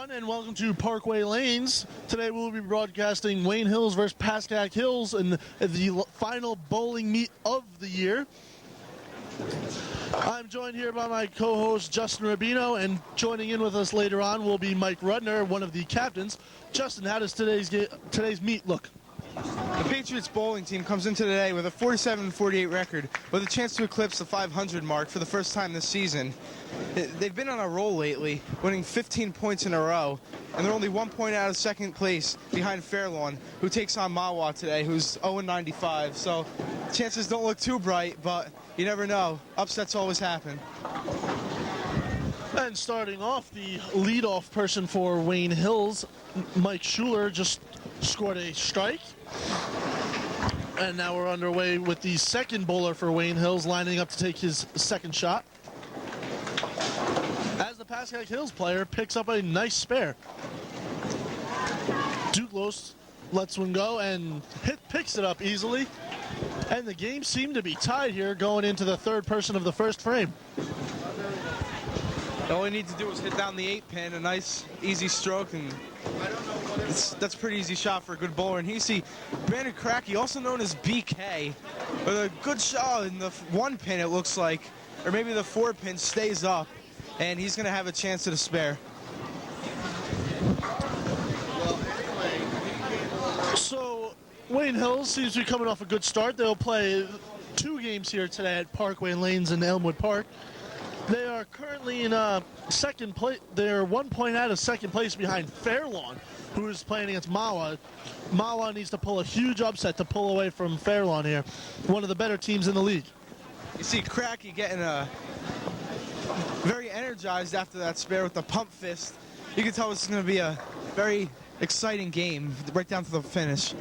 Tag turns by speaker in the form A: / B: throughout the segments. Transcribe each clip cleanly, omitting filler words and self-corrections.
A: everyone, and welcome to Parkway Lanes. Today we'll be broadcasting Wayne Hills versus Pascack Hills in the final bowling meet of the year. I'm joined here by my co-host Justin Rubino, and joining in with us later on will be Mike Rudner, one of the captains. Justin, how does today's meet look?
B: The Patriots bowling team comes into today with a 47-48 record with a chance to eclipse the 500 mark for the first time this season. They've been on a roll lately, winning 15 points in a row, and they're only 1 point out of second place behind Fairlawn, who takes on Mawa today, who's 0-95. So chances don't look too bright, but you never know. Upsets always happen.
A: And starting off, the leadoff person for Wayne Hills, Mike Schuler, just scored a strike. And now we're underway with the second bowler for Wayne Hills, lining up to take his second shot, as the Pascack Hills player picks up a nice spare. Duclos lets one go and picks it up easily. And the game seemed to be tied here going into the third person of the first frame.
B: All he needs to do is hit down the 8-pin, a nice, easy stroke, and that's a pretty easy shot for a good bowler. And here you see Brandon Cracky, also known as BK, with a good shot in the 1-pin, it looks like, or maybe the 4-pin stays up, and he's going to have a chance at a spare.
A: So Wayne Hills seems to be coming off a good start. They'll play 2 games here today at Parkway Lanes in Elmwood Park. They are currently in second place. They're 1 point out of second place behind Fairlawn, who is playing against Mawa. Mawa needs to pull a huge upset to pull away from Fairlawn here, one of the better teams in the league.
B: You see Cracky getting very energized after that spare with the pump fist. You can tell this is going to be a very exciting game right down to the finish.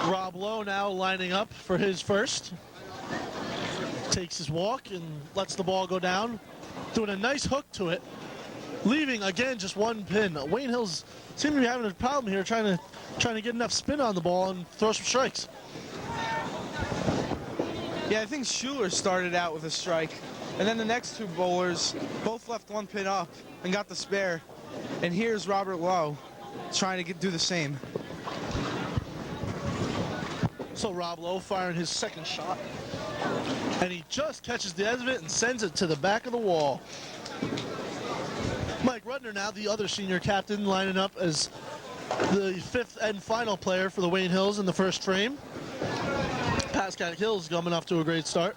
A: Rob Lowe now lining up for his first. Takes his walk and lets the ball go down, doing a nice hook to it, leaving again just 1 pin. Wayne Hills seem to be having a problem here trying to get enough spin on the ball and throw some strikes.
B: Yeah, I think Schuler started out with a strike, and then the next 2 bowlers both left 1 pin up and got the spare. And here's Robert Lowe trying to do the same.
A: So Rob Lowe firing his second shot, and he just catches the end of it and sends it to the back of the wall. Mike Rudner now, the other senior captain, lining up as the 5th and final player for the Wayne Hills in the first frame. Pascack Hills coming off to a great start.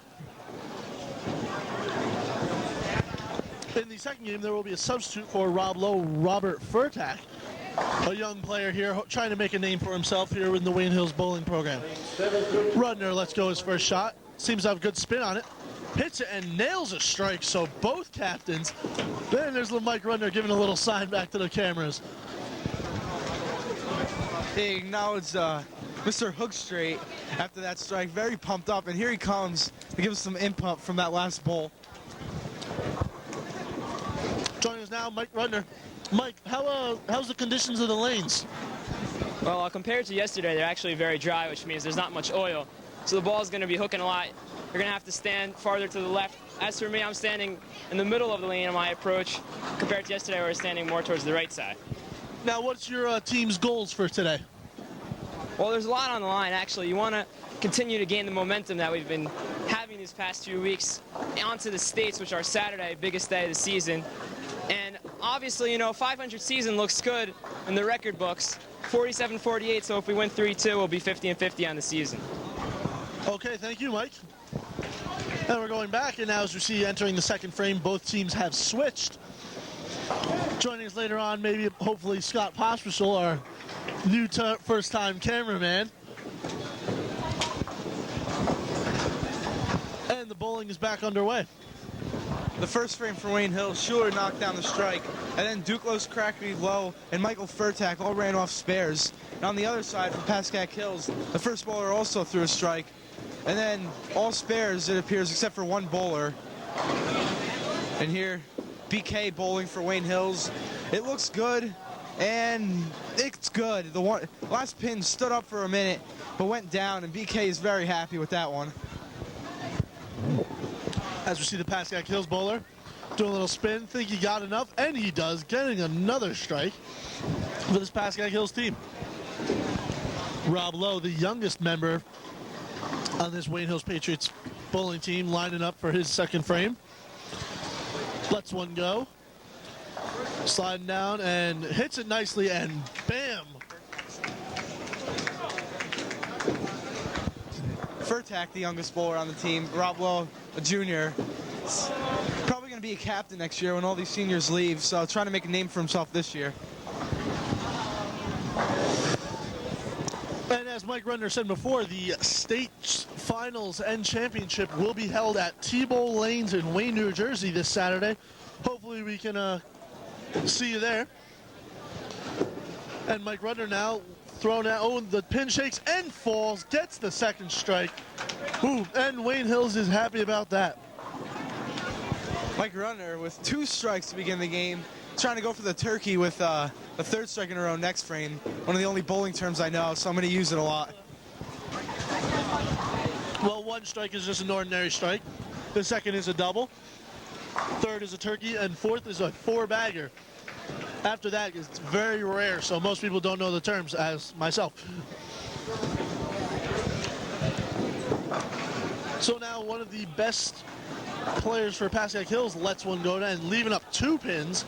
A: In the second game, there will be a substitute for Rob Lowe, Robert Furtak, a young player here trying to make a name for himself here in the Wayne Hills bowling program. Rudner lets go his first shot. Seems to have good spin on it. Hits it and nails a strike, so both captains. Then there's Mike Rudner giving a little sign back to the cameras.
B: He acknowledged Mr. Hookstraight after that strike. Very pumped up, and here he comes to give us some input from that last bowl.
A: Joining us now, Mike Rudner. Mike, how's the conditions of the lanes?
C: Well, compared to yesterday, they're actually very dry, which means there's not much oil. So the ball is going to be hooking a lot. You're going to have to stand farther to the left. As for me, I'm standing in the middle of the lane on my approach. Compared to yesterday, we're standing more towards the right side.
A: Now, what's your team's goals for today?
C: Well, there's a lot on the line, actually. You want to continue to gain the momentum that we've been having these past few weeks onto the States, which are Saturday, biggest day of the season. And obviously, you know, 500 season looks good in the record books. 47-48, so if we win 3-2, we'll be 50-50 on the season.
A: Okay, thank you, Mike. And we're going back, and now as we see entering the second frame, both teams have switched. Joining us later on, maybe, hopefully, Scot Pospishil, our new first-time cameraman. And the bowling is back underway.
B: The first frame for Wayne Hills, Schuler knocked down the strike, and then Duclos, Cracky, Lowe, and Michael Furtak all ran off spares. And on the other side for Pascack Hills, the first bowler also threw a strike, and then all spares, it appears, except for 1 bowler. And here, BK bowling for Wayne Hills. It looks good, and it's good. The last pin stood up for a minute, but went down, and BK is very happy with that one.
A: As we see the Pascack Hills bowler Doing a little spin, think he got enough, and he does, getting another strike for this Pascack Hills team. Rob Lowe, the youngest member on this Wayne Hills Patriots bowling team, lining up for his second frame. Lets one go. Sliding down and hits it nicely, and bam!
B: Furtak, the youngest bowler on the team, Rob Lowe, a junior, probably going to be a captain next year when all these seniors leave, so trying to make a name for himself this year.
A: And as Mike Rudner said before, the state finals and championship will be held at T-Bowl Lanes in Wayne, New Jersey this Saturday. Hopefully we can see you there. And Mike Rudner now thrown out. Oh, the pin shakes and falls, gets the second strike. Ooh, and Wayne Hills is happy about that.
B: Mike Rudner with 2 strikes to begin the game, trying to go for the turkey with the 3rd strike in a row next frame. One of the only bowling terms I know, so I'm going to use it a lot.
A: Well, 1 strike is just an ordinary strike. The 2nd is a double. 3rd is a turkey, and 4th is a 4-bagger. After that, it's very rare, so most people don't know the terms, as myself. So now one of the best players for Pascack Hills lets one go down, leaving up 2 pins.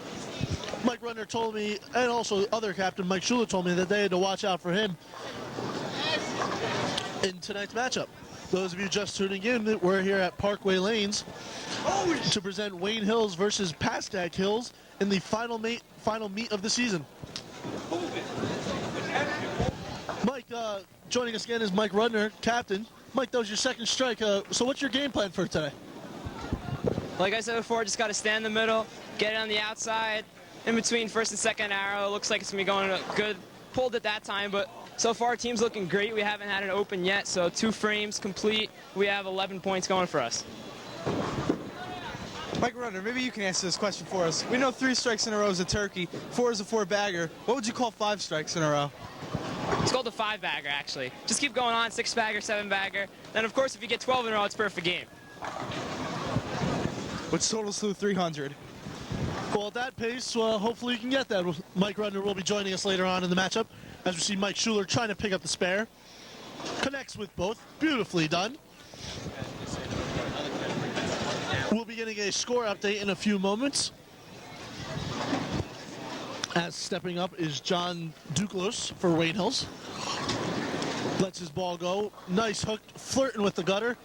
A: Mike Rudner told me, and also other captain Mike Schuler told me that they had to watch out for him in tonight's matchup. Those of you just tuning in, we're here at Parkway Lanes to present Wayne Hills versus Pascack Hills in the final meet of the season. Mike, joining us again is Mike Rudner, captain. Mike, that was your 2nd strike. So what's your game plan for today?
C: Like I said before, just got to stand in the middle, get it on the outside, in between 1st and 2nd arrow. Looks like it's going to be going good. Pulled at that time, but so far team's looking great. We haven't had an open yet, so 2 frames complete. We have 11 points going for us.
B: Mike Rudner, maybe you can answer this question for us. We know 3 strikes in a row is a turkey, 4 is a 4-bagger. What would you call 5 strikes in a row?
C: It's called a 5-bagger, actually. Just keep going on, 6-bagger, 7-bagger. Then, of course, if you get 12 in a row, it's a perfect game.
B: Which totals to 300.
A: Well, at that pace, hopefully you can get that. Mike Rudner will be joining us later on in the matchup, as we see Mike Schuler trying to pick up the spare. Connects with both. Beautifully done. We'll be getting a score update in a few moments. As stepping up is John Duclos for Wayne Hills. Lets his ball go. Nice hook, flirting with the gutter,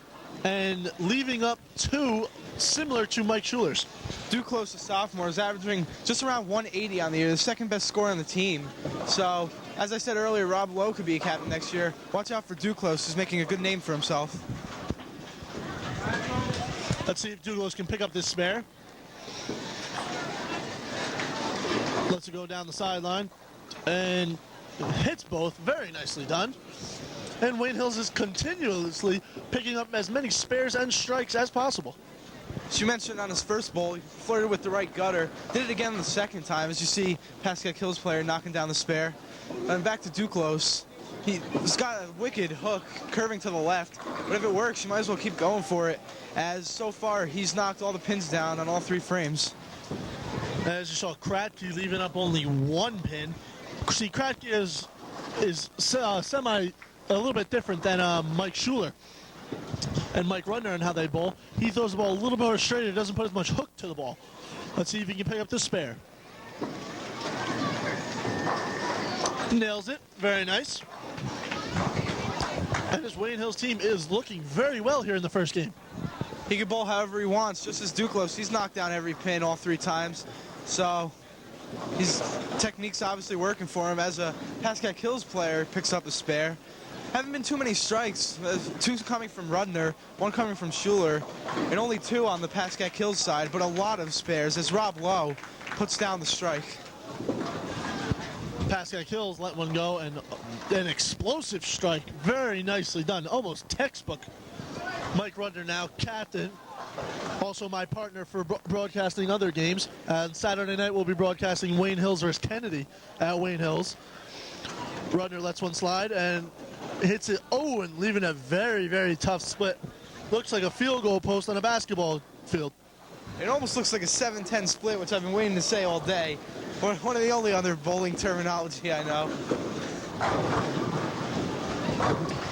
A: and leaving up 2 similar to Mike Schuler's.
B: Duclos, a sophomore, is averaging just around 180 on the year, the 2nd best scorer on the team. So, as I said earlier, Rob Lowe could be a captain next year. Watch out for Duclos, who's making a good name for himself.
A: Let's see if Duclos can pick up this spare. Lets it go down the sideline and hits both. Very nicely done. And Wayne Hills is continuously picking up as many spares and strikes as possible.
B: As you mentioned on his first bowl, he flirted with the right gutter. Did it again the 2nd time, as you see Pascack Hills player knocking down the spare. And back to Duclos. He's got a wicked hook curving to the left, but if it works, you might as well keep going for it, as so far he's knocked all the pins down on all 3 frames.
A: As you saw, Kratke leaving up only 1 pin. See, Kratke is a little bit different than Mike Schuler and Mike Rudner and how they bowl. He throws the ball a little more straight. It doesn't put as much hook to the ball. Let's see if he can pick up the spare. Nails it. Very nice. And this Wayne Hills team is looking very well here in the first game.
B: He can bowl however he wants, just as Duclos. He's knocked down every pin all 3 times. So his technique's obviously working for him. As a Pascack Hills player, picks up the spare. Haven't been too many strikes. 2 coming from Rudner, 1 coming from Schuler, and only 2 on the Pascack Hills side, but a lot of spares as Rob Lowe puts down the strike.
A: Pascack Hills let one go, and an explosive strike. Very nicely done. Almost textbook. Mike Rudner now captain. Also my partner for broadcasting other games. Saturday night we'll be broadcasting Wayne Hills versus Kennedy at Wayne Hills. Rudner lets one slide and hits it. Oh, and leaving a very, very tough split. Looks like a field goal post on a basketball field.
B: It almost looks like a 7-10 split, which I've been waiting to say all day. One of the only other bowling terminology I know.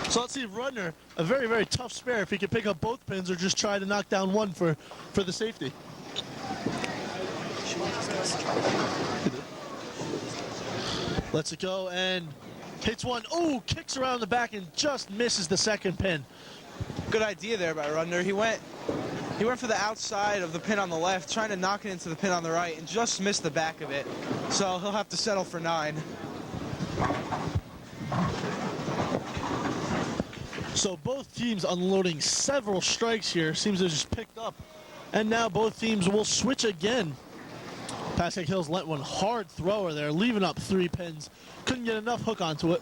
A: So let's see if Rudner, a very, very tough spare, if he can pick up both pins or just try to knock down one for the safety. Lets it go and hits one. Oh, kicks around the back and just misses the second pin.
B: Good idea there by Rudner. He went for the outside of the pin on the left, trying to knock it into the pin on the right, and just missed the back of it. So he'll have to settle for 9.
A: So both teams unloading several strikes here. Seems to just picked up. And now both teams will switch again. Pascack Hills let one hard thrower there, leaving up 3 pins. Couldn't get enough hook onto it.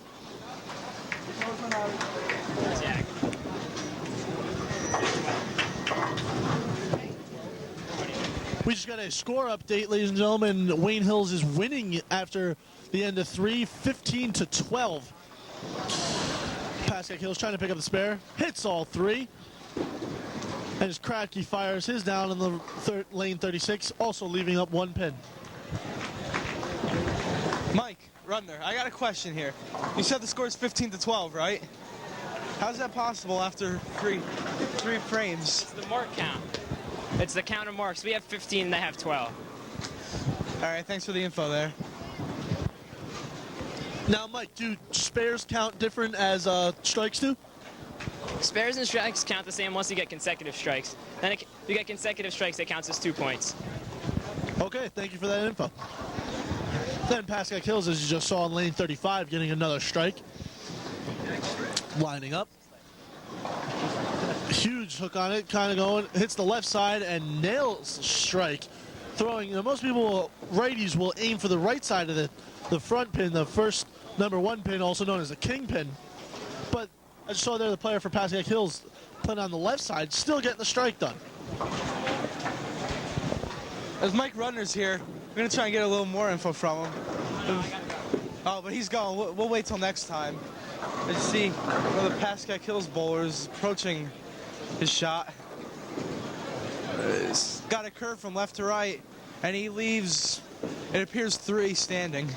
A: We just got a score update, ladies and gentlemen. Wayne Hills is winning after the end of 3, 15-12. Pascack Hills trying to pick up the spare, hits all 3. And as Kratky fires his down in the lane 36, also leaving up 1 pin.
B: Mike, Rudner, I got a question here. You said the score is 15-12, right? How's that possible after three frames?
C: It's the mark count. It's the count of marks. We have 15 and they have 12.
B: All right, thanks for the info there.
A: Now, Mike, do spares count different as strikes do?
C: Spares and strikes count the same once you get consecutive strikes. Then if you get consecutive strikes, it counts as 2 points.
A: Okay, thank you for that info. Then Pascack Hills, as you just saw in lane 35, getting another strike. Lining up. Huge hook on it, kind of going, hits the left side and nails the strike. Throwing, most people, righties will aim for the right side of the front pin, the first number 1 pin, also known as the king pin. But I just saw there the player for Pascack Hills playing on the left side, still getting the strike done.
B: As Mike Rudner's here, we're going to try and get a little more info from him. Oh, but he's gone. We'll wait till next time. As you see, one of the Pascack Hills bowlers approaching his shot. He's got a curve from left to right, and he leaves, it appears, 3 standing.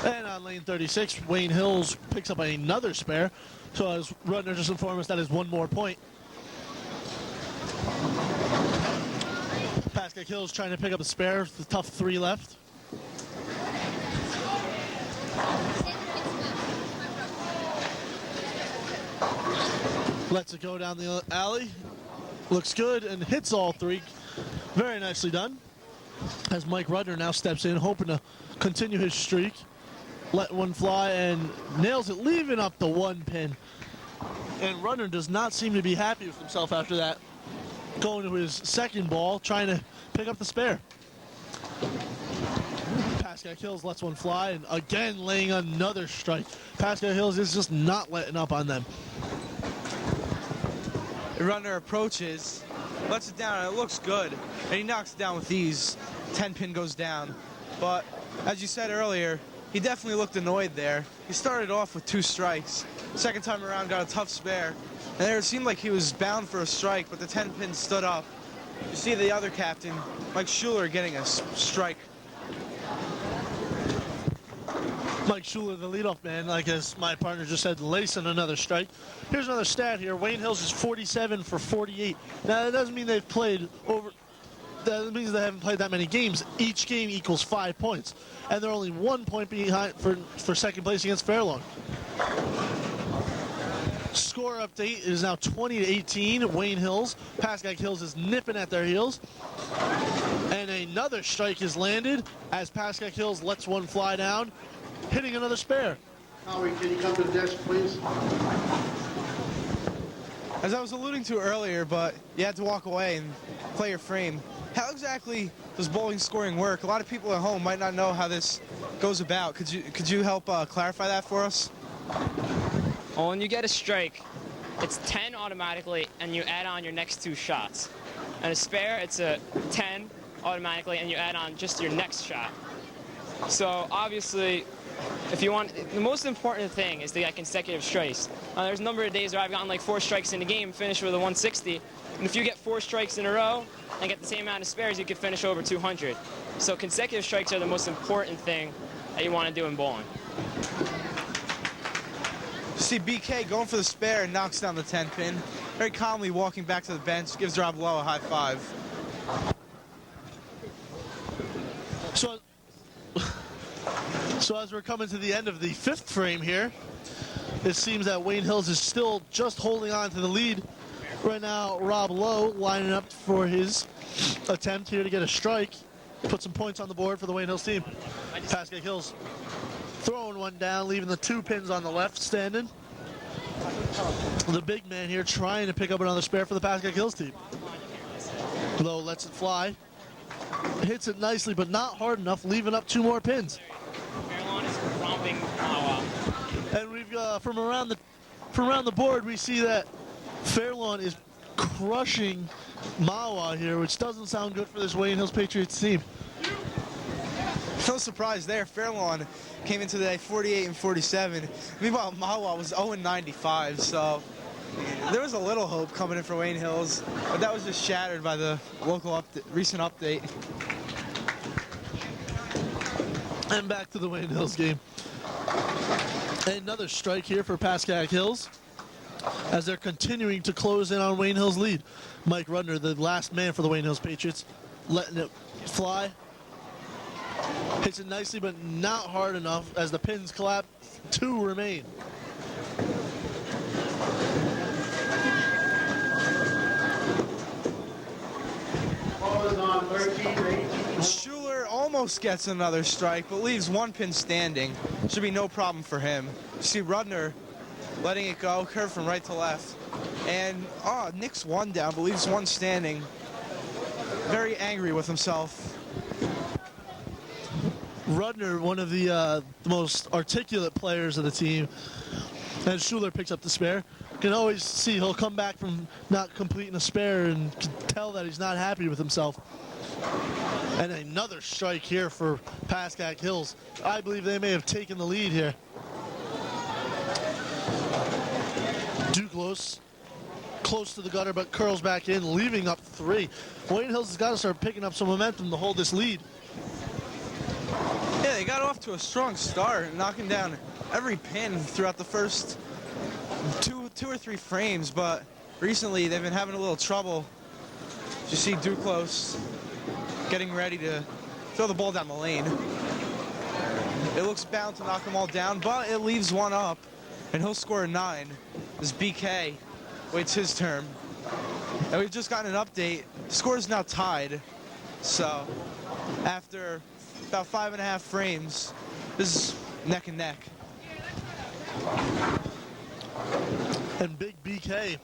A: And on lane 36, Wayne Hills picks up another spare. So as Rudner just informed us, that is 1 more point. Pascack Hills trying to pick up a spare, the tough 3 left. Lets it go down the alley. Looks good and hits all 3. Very nicely done. As Mike Rudner now steps in, hoping to continue his streak. Let one fly and nails it, leaving up the 1 pin. And Rudner does not seem to be happy with himself after that. Going to his second ball, trying to pick up the spare. Pascack Hills lets one fly and again laying another strike. Pascack Hills is just not letting up on them.
B: Rudner approaches, lets it down, and it looks good. And he knocks it down with ease. 10 pin goes down. But as you said earlier, he definitely looked annoyed there. He started off with 2 strikes. Second time around, got a tough spare. And there it seemed like he was bound for a strike, but the 10 pin stood up. You see the other captain, Mike Schuler, getting a strike.
A: Mike Schuler, the leadoff man, like as my partner just said, lacing another strike. Here's another stat here. Wayne Hills is 47 for 48. Now, that doesn't mean they've played over... That means they haven't played that many games. Each game equals 5 points. And they're only 1 point behind for second place against Fairlawn. Score update is now 20-18. Wayne Hills. Pascack Hills is nipping at their heels. And another strike is landed as Pascack Hills lets one fly down, hitting another spare.
D: Howie, can you come to the desk, please?
B: As I was alluding to earlier, but you had to walk away and play your frame. How exactly does bowling scoring work? A lot of people at home might not know how this goes about. Could you help clarify that for us?
C: Well, when you get a strike, it's 10 automatically, and you add on your next 2 shots. And a spare, it's a 10 automatically, and you add on just your next shot. So obviously, if you want, the most important thing is to get consecutive strikes. There's a number of days where I've gotten like 4 strikes in a game, finished with a 160. And if you get 4 strikes in a row and get the same amount of spares, you can finish over 200. So consecutive strikes are the most important thing that you want to do in bowling.
B: See BK going for the spare and knocks down the 10 pin. Very calmly walking back to the bench, gives Rob Lowe a high five.
A: So as we're coming to the end of the 5th frame here, it seems that Wayne Hills is still just holding on to the lead. Right now, Rob Lowe lining up for his attempt here to get a strike, put some points on the board for the Wayne Hills team. Pascack Hills throwing one down, leaving the 2 pins on the left standing. The big man here trying to pick up another spare for the Pascack Hills team. Lowe lets it fly. Hits it nicely, but not hard enough, leaving up 2 more pins.
C: Fairlawn is romping Mawa.
A: And we've from around the board, we see that Fairlawn is crushing Mawa here, which doesn't sound good for this Wayne Hills Patriots team.
B: No surprise there. Fairlawn came into the day 48 and 47. Meanwhile, Mawa was 0 and 95, so there was a little hope coming in for Wayne Hills, but that was just shattered by the local recent update.
A: And back to the Wayne Hills game. Another strike here for Pascack Hills as they're continuing to close in on Wayne Hills' lead. Mike Rudner, the last man for the Wayne Hills Patriots, letting it fly. Hits it nicely, but not hard enough as the pins collapse. 2 remain.
D: Ball is on 13-18.
B: Schuler almost gets another strike, but leaves 1 pin standing. Should be no problem for him. You see Rudner letting it go, curve from right to left. And, nicks 1 down, but leaves 1 standing. Very angry with himself.
A: Rudner, one of the most articulate players of the team, and Schuler picks up the spare. Can always see he'll come back from not completing a spare and can tell that he's not happy with himself. And another strike here for Pascack Hills. I believe they may have taken the lead here. Duclos close to the gutter, but curls back in, leaving up 3. Wayne Hills has got to start picking up some momentum to hold this lead.
B: Yeah, they got off to a strong start, knocking down every pin throughout the first two or 3 frames, but recently they've been having a little trouble. You see Duclos getting ready to throw the ball down the lane. It looks bound to knock them all down, but it leaves 1 up, and he'll score a 9 as BK waits his turn. And we've just gotten an update. The score is now tied, so after about 5.5 frames, this is neck and neck.
A: And big BK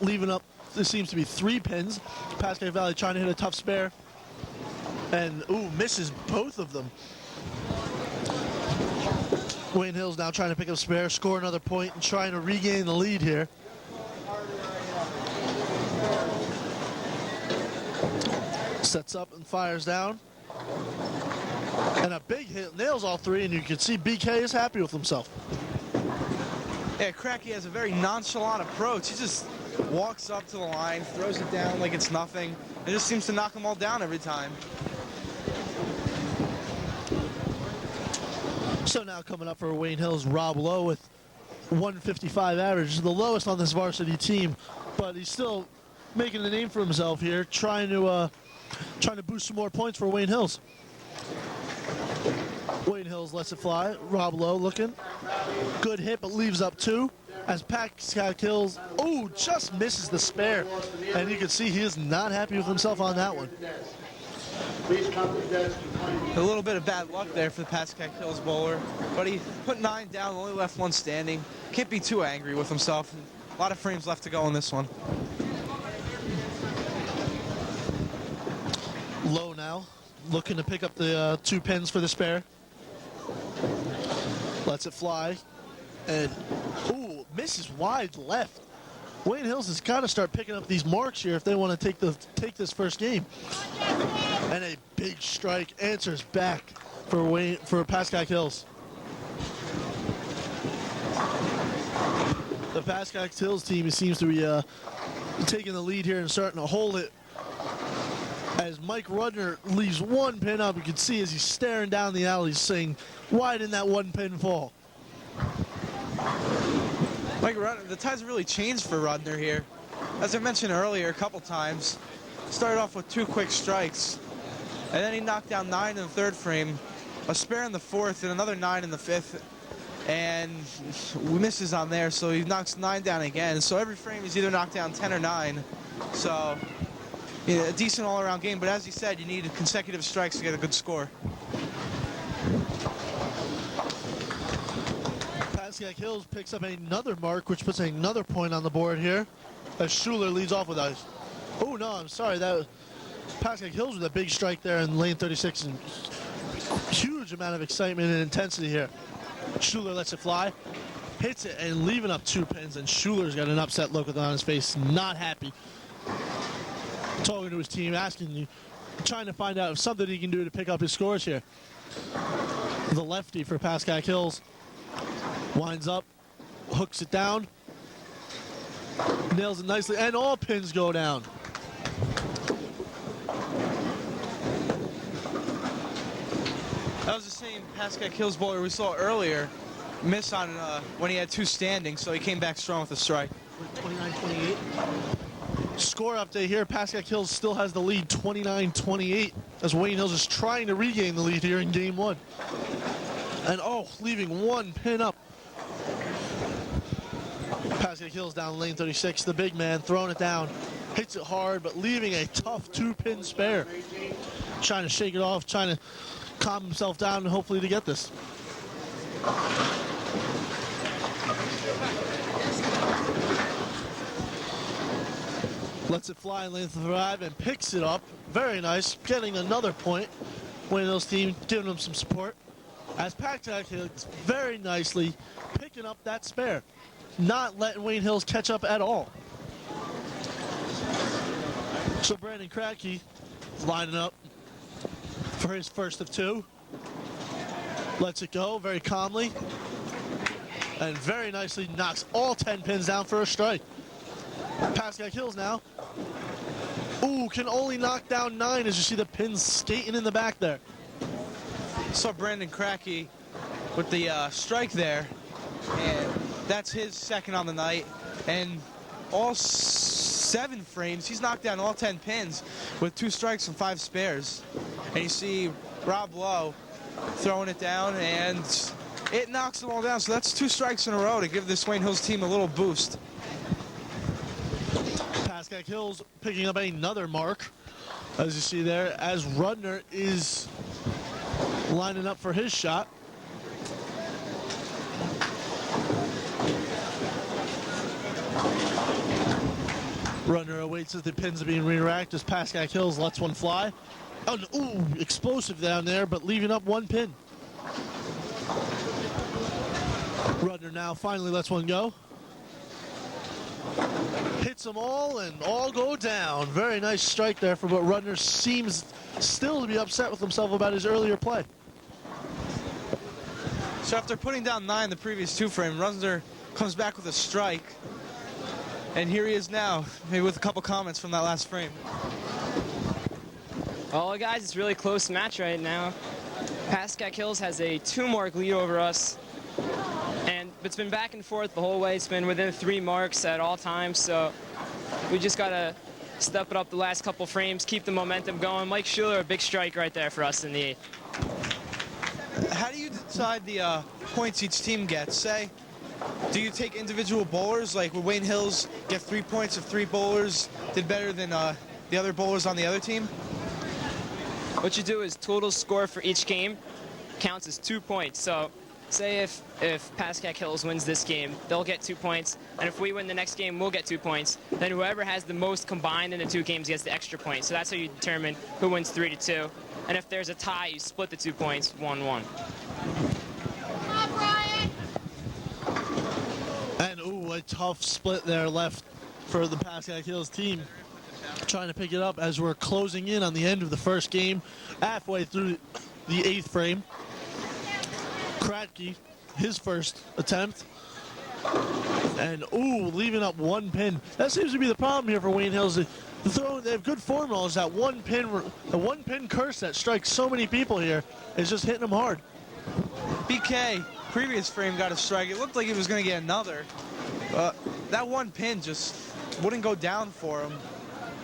A: leaving up, this seems to be 3 pins. Pascack Valley trying to hit a tough spare. And, misses both of them. Wayne Hills now trying to pick up spare, score another point, and trying to regain the lead here. Sets up and fires down. And a big hit, nails all 3, and you can see BK is happy with himself.
B: Yeah, Cracky has a very nonchalant approach. He just walks up to the line, throws it down like it's nothing, and just seems to knock them all down every time.
A: So now coming up for Wayne Hills, Rob Lowe with 155 average, the lowest on this varsity team, but he's still making a name for himself here, trying to boost some more points for Wayne Hills. Wayne Hills lets it fly. Rob Lowe looking. Good hit, but leaves up 2. As Pascack Hills, just misses the spare. And you can see he is not happy with himself on that one.
D: Please come to the desk.
B: A little bit of bad luck there for the Pascack Hills bowler, but he put 9 down, only left 1 standing. Can't be too angry with himself. A lot of frames left to go in this one.
A: Low now, looking to pick up the 2 pins for the spare. Lets it fly, and misses wide left. Wayne Hills has got to start picking up these marks here if they want to take this first game. And a big strike answers back for Pascack Hills. The Pascack Hills team seems to be taking the lead here and starting to hold it. As Mike Rudner leaves one pin up, you can see as he's staring down the alley saying, why didn't that one pin fall?
B: Mike Rudner, the tides really changed for Rudner here. As I mentioned earlier a couple times, started off with 2 quick strikes, and then he knocked down 9 in the 3rd frame, a spare in the 4th, and another 9 in the 5th, and we misses on there, so he knocks 9 down again. So every frame he's either knocked down 10 or 9. So yeah, a decent all-around game, but as he said, you need consecutive strikes to get a good score.
A: Pascack Hills picks up another mark, which puts another point on the board here, as Schuler leads off with us. Oh, no, I'm sorry. That was Pascack Hills with a big strike there in lane 36, and huge amount of excitement and intensity here. Schuler lets it fly, hits it, and leaving up 2 pins, and Schuler's got an upset look on his face, not happy. Talking to his team, trying to find out if something he can do to pick up his scores here. The lefty for Pascack Hills winds up, hooks it down, nails it nicely, and all pins go down.
B: That was the same Pascack Hills bowler we saw earlier miss on when he had 2 standing, so he came back strong with a strike.
A: 29-28. Score update here. Pascack Hills still has the lead, 29-28, as Wayne Hills is trying to regain the lead here in game 1. And leaving 1 pin up. Pascack Hills down lane 36. The big man throwing it down. Hits it hard, but leaving a tough 2-pin spare. Trying to shake it off, trying to calm himself down, and hopefully to get this. Lets it fly in lane 5 and picks it up. Very nice. Getting another point. Wayne Hills team giving them some support. As Pascack Hills very nicely picking up that spare. Not letting Wayne Hills catch up at all. So Brandon Kratke is lining up for his first of 2. Lets it go very calmly. And very nicely knocks all 10 pins down for a strike. Pascack Hills now. Ooh, can only knock down 9 as you see the pins skating in the back there.
B: Saw Brandon Kratke with the strike there, and that's his second on the night. And all 7 frames, he's knocked down all 10 pins with 2 strikes and 5 spares. And you see Rob Lowe throwing it down, and it knocks them all down. So that's 2 strikes in a row to give this Wayne Hills team a little boost.
A: Pascack Hills picking up another mark, as you see there, as Rudner is lining up for his shot. Rudner awaits as the pins are being re-racked as Pascack Hills lets one fly. Oh, ooh, explosive down there, but leaving up 1 pin. Rudner now finally lets one go. Hits them all, and all go down. Very nice strike there for what Rudner seems still to be upset with himself about his earlier play.
B: So after putting down 9 the previous 2 frame, Rudner comes back with a strike. And here he is now, maybe with a couple comments from that last frame.
C: Well, guys, it's a really close match right now. Pascack Hills has a 2-mark lead over us. And it's been back and forth the whole way. It's been within 3 marks at all times, so we just got to step it up the last couple frames, keep the momentum going. Mike Schuler, a big strike right there for us in the 8th.
B: How do you decide the points each team gets? Say, do you take individual bowlers, like would Wayne Hills get 3 points if 3 bowlers did better than the other bowlers on the other team?
C: What you do is total score for each game counts as 2 points. So say if Pascack Hills wins this game, they'll get 2 points. And if we win the next game, we'll get 2 points. Then whoever has the most combined in the 2 games gets the extra point. So that's how you determine who wins 3-2. And if there's a tie, you split the 2 points, 1-1.
A: And ooh, a tough split there left for the Pascack Hills team. Trying to pick it up as we're closing in on the end of the first game, halfway through the 8th frame. Kratke, his first attempt. And, ooh, leaving up one pin. That seems to be the problem here for Wayne Hills. They have good form rollers. That the one pin curse that strikes so many people here is just hitting them hard.
B: BK, previous frame, got a strike. It looked like he was going to get another. That one pin just wouldn't go down for him,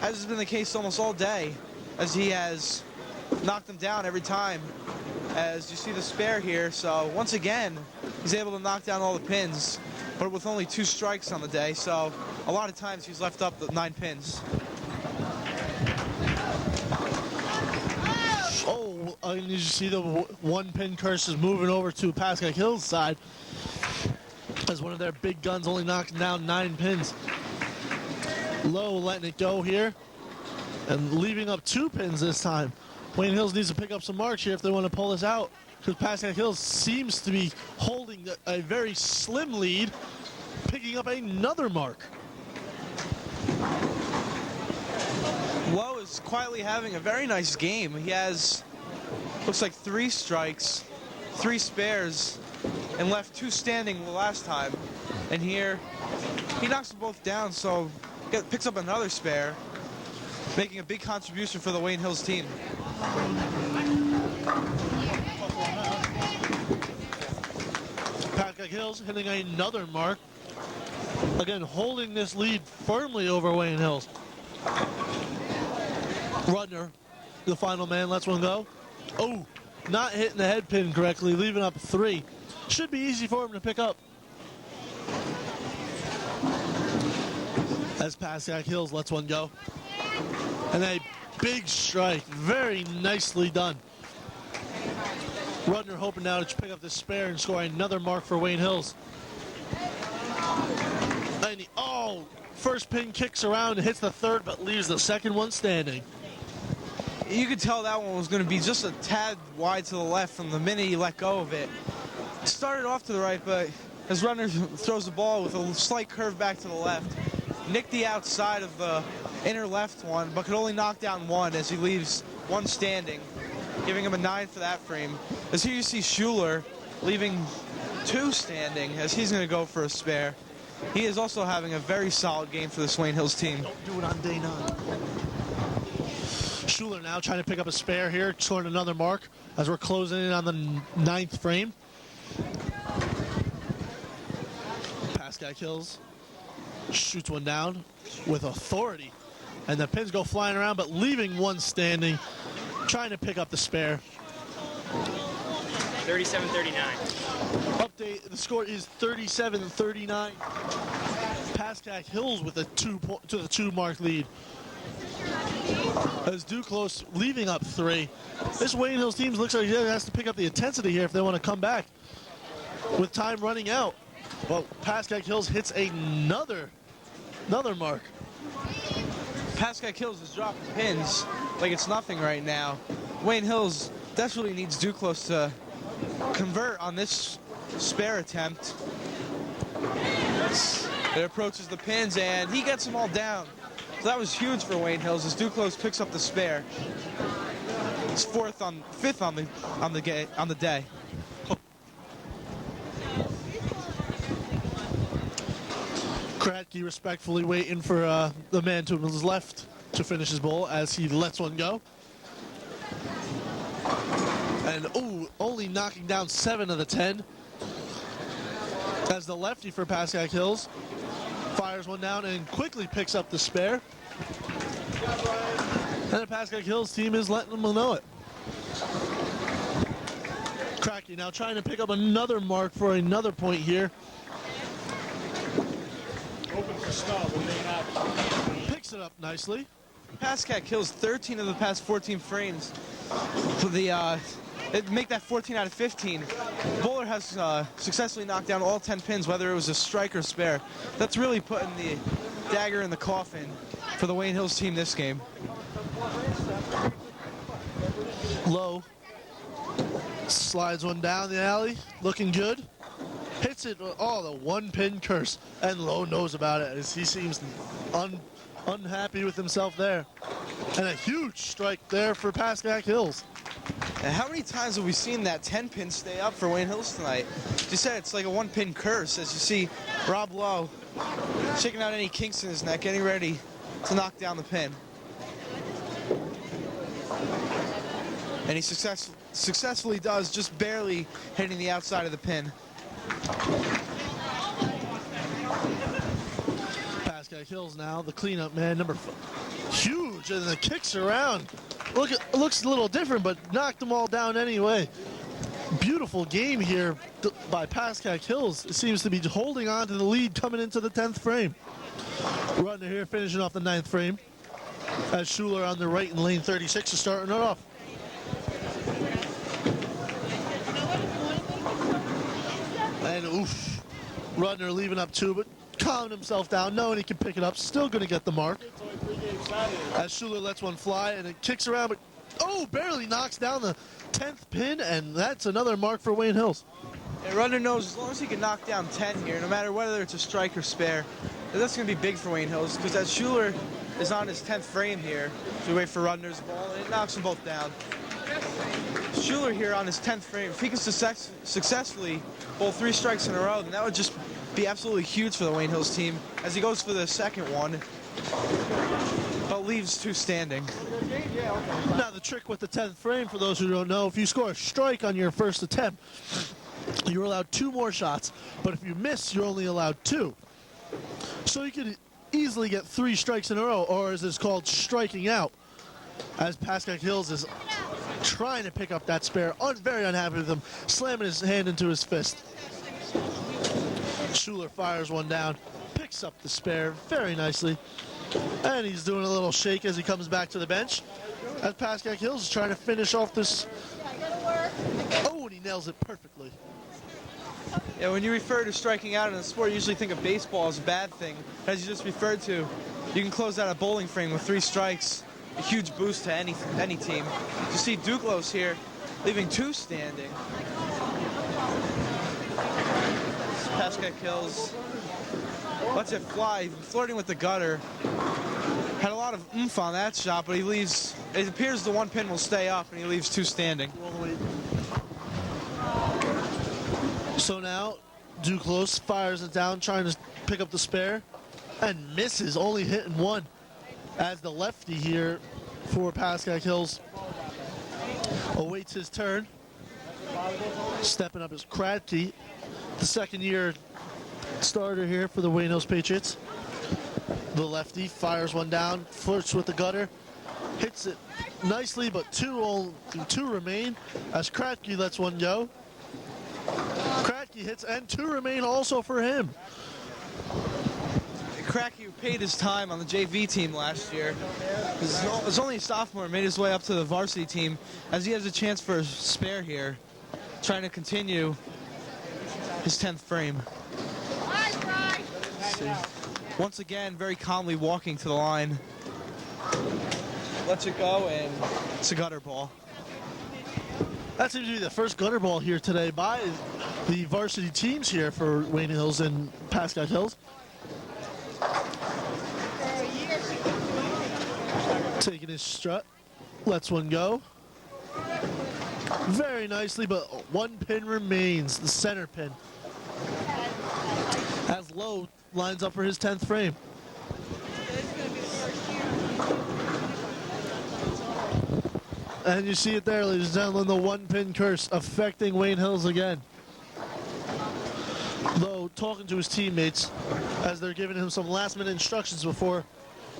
B: as has been the case almost all day, as he has knocked them down every time. As you see the spare here, so once again, he's able to knock down all the pins, but with only 2 strikes on the day, so a lot of times he's left up the 9 pins.
A: Oh, and you see the one pin curse is moving over to Pascack Hills' side, as one of their big guns only knocking down 9 pins. Low letting it go here, and leaving up 2 pins this time. Wayne Hills needs to pick up some marks here if they want to pull this out, because Pascack Hills seems to be holding a very slim lead, picking up another mark.
B: Lowe is quietly having a very nice game. He has, looks like 3 strikes, 3 spares, and left 2 standing the last time. And here, he knocks them both down, so picks up another spare, making a big contribution for the Wayne Hills team.
A: Pascack Hills hitting another mark. Again, holding this lead firmly over Wayne Hills. Rudner, the final man, lets one go. Oh, not hitting the head pin correctly, leaving up 3. Should be easy for him to pick up. As Pascack Hills lets one go. And a big strike, very nicely done. Rudner hoping now to pick up the spare and score another mark for Wayne Hills. And first pin kicks around and hits the 3rd, but leaves the 2nd one standing.
B: You could tell that one was going to be just a tad wide to the left from the minute he let go of it. It started off to the right, but as Rudner throws the ball with a slight curve back to the left, nicked the outside of the inner left one, but could only knock down 1 as he leaves 1 standing, giving him a 9 for that frame. As here you see Schuler leaving 2 standing as he's going to go for a spare. He is also having a very solid game for this Wayne Hills team.
A: Don't do it on day 9. Schuler now trying to pick up a spare here, scoring another mark as we're closing in on the 9th frame. Pascack Hills shoots one down with authority, and the pins go flying around, but leaving 1 standing, trying to pick up the spare.
C: 37-39.
A: Update, the score is 37-39. Pascack Hills with a 2 mark lead. As Duclos leaving up 3. This Wayne Hills team looks like it has to pick up the intensity here if they want to come back with time running out. Well, Pascack Hills hits another mark.
B: Pascack Hills is dropping pins like it's nothing right now. Wayne Hills desperately needs Duclos to convert on this spare attempt. It approaches the pins and he gets them all down. So that was huge for Wayne Hills as Duclos picks up the spare. It's 5th on the day.
A: Kratky respectfully waiting for the man to his left to finish his bowl as he lets one go. And only knocking down 7 of the 10. As the lefty for Pascack Hills fires one down and quickly picks up the spare. And the Pascack Hills team is letting them know it. Kratky now trying to pick up another mark for another point here. Picks it up nicely.
B: Pascack Hills 13 of the past 14 frames for the make that 14 out of 15. Bowler has successfully knocked down all 10 pins, whether it was a strike or spare. That's really putting the dagger in the coffin for the Wayne Hills team this game.
A: Low slides one down the alley, looking good. Hits it, the 1 pin curse, and Lowe knows about it as he seems unhappy with himself there. And a huge strike there for Pascack Hills.
B: And how many times have we seen that 10-pin stay up for Wayne Hills tonight? As you said, it's like a 1-pin curse. As you see, Rob Lowe shaking out any kinks in his neck, getting ready to knock down the pin. And he successfully does, just barely hitting the outside of the pin.
A: Pascack Hills now, the cleanup man, number 5. Huge, and the kicks around. Look, it looks a little different, but knocked them all down anyway. Beautiful game here by Pascack Hills. It seems to be holding on to the lead coming into the 10th frame. Rudner here finishing off the 9th frame. As Schuler on the right in lane 36 is starting it off. And oof, Rudner leaving up 2, but calming himself down, knowing he can pick it up. Still going to get the mark. As Schuler lets one fly, and it kicks around, but barely knocks down the 10th pin, and that's another mark for Wayne Hills.
B: Yeah, Rudner knows as long as he can knock down 10 here, no matter whether it's a strike or spare, that's going to be big for Wayne Hills, because as Schuler is on his 10th frame here, so we wait for Rudner's ball, and it knocks them both down. Schuler here on his 10th frame, if he can successfully bowl 3 strikes in a row, then that would just be absolutely huge for the Wayne Hills team as he goes for the second one, but leaves 2 standing.
A: Now the trick with the 10th frame, for those who don't know, if you score a strike on your first attempt, you're allowed 2 more shots, but if you miss, you're only allowed 2. So you could easily get 3 strikes in a row, or as it's called, striking out, as Pascack Hills is trying to pick up that spare, very unhappy with him, slamming his hand into his fist. Schuler fires one down, picks up the spare very nicely, and he's doing a little shake as he comes back to the bench, as Pascack Hills is trying to finish off this. And he nails it perfectly.
B: Yeah, when you refer to striking out in a sport, you usually think of baseball as a bad thing. As you just referred to, you can close out a bowling frame with 3 strikes. A huge boost to any team. You see Duclos here, leaving 2 standing. Pascack Hills lets it fly, flirting with the gutter. Had a lot of oomph on that shot, but he leaves. It appears the 1 pin will stay up, and he leaves 2 standing.
A: So now Duclos fires it down, trying to pick up the spare, and misses, only hitting 1. As the lefty here for Pascack Hills awaits his turn. Stepping up is Kratke, the second-year starter here for the Wayne Hills Patriots. The lefty fires one down, flirts with the gutter, hits it nicely, but 2 remain as Kratke lets one go. Kratke hits, and 2 remain also for him.
B: Kratke paid his time on the JV team last year. He was only a sophomore, made his way up to the varsity team as he has a chance for a spare here, trying to continue his 10th frame. Once again, very calmly walking to the line. Lets it go, and it's a gutter ball.
A: That seems to be the first gutter ball here today by the varsity teams here for Wayne Hills and Pascack Hills. Taking his strut, lets one go. Very nicely, but 1 pin remains, the center pin. As Lowe lines up for his 10th frame. And you see it there, ladies and gentlemen, the 1 pin curse affecting Wayne Hills again. Lowe talking to his teammates as they're giving him some last-minute instructions before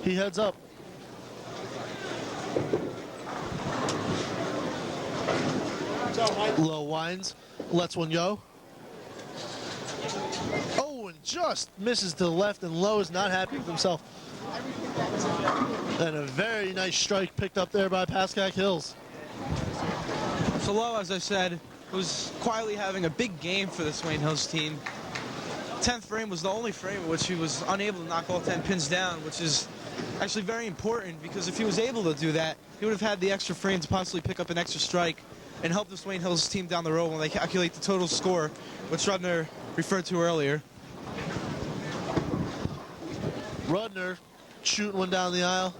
A: he heads up. Lowe winds, lets one go. And just misses to the left, and Lowe is not happy with himself. And a very nice strike picked up there by Pascack Hills.
B: So Lowe, as I said, was quietly having a big game for this Wayne Hills team. 10th frame was the only frame in which he was unable to knock all 10 pins down, which is actually very important, because if he was able to do that, he would have had the extra frame to possibly pick up an extra strike and help this Wayne Hills team down the road when they calculate the total score, which Rudner referred to earlier.
A: Rudner shooting one down the aisle.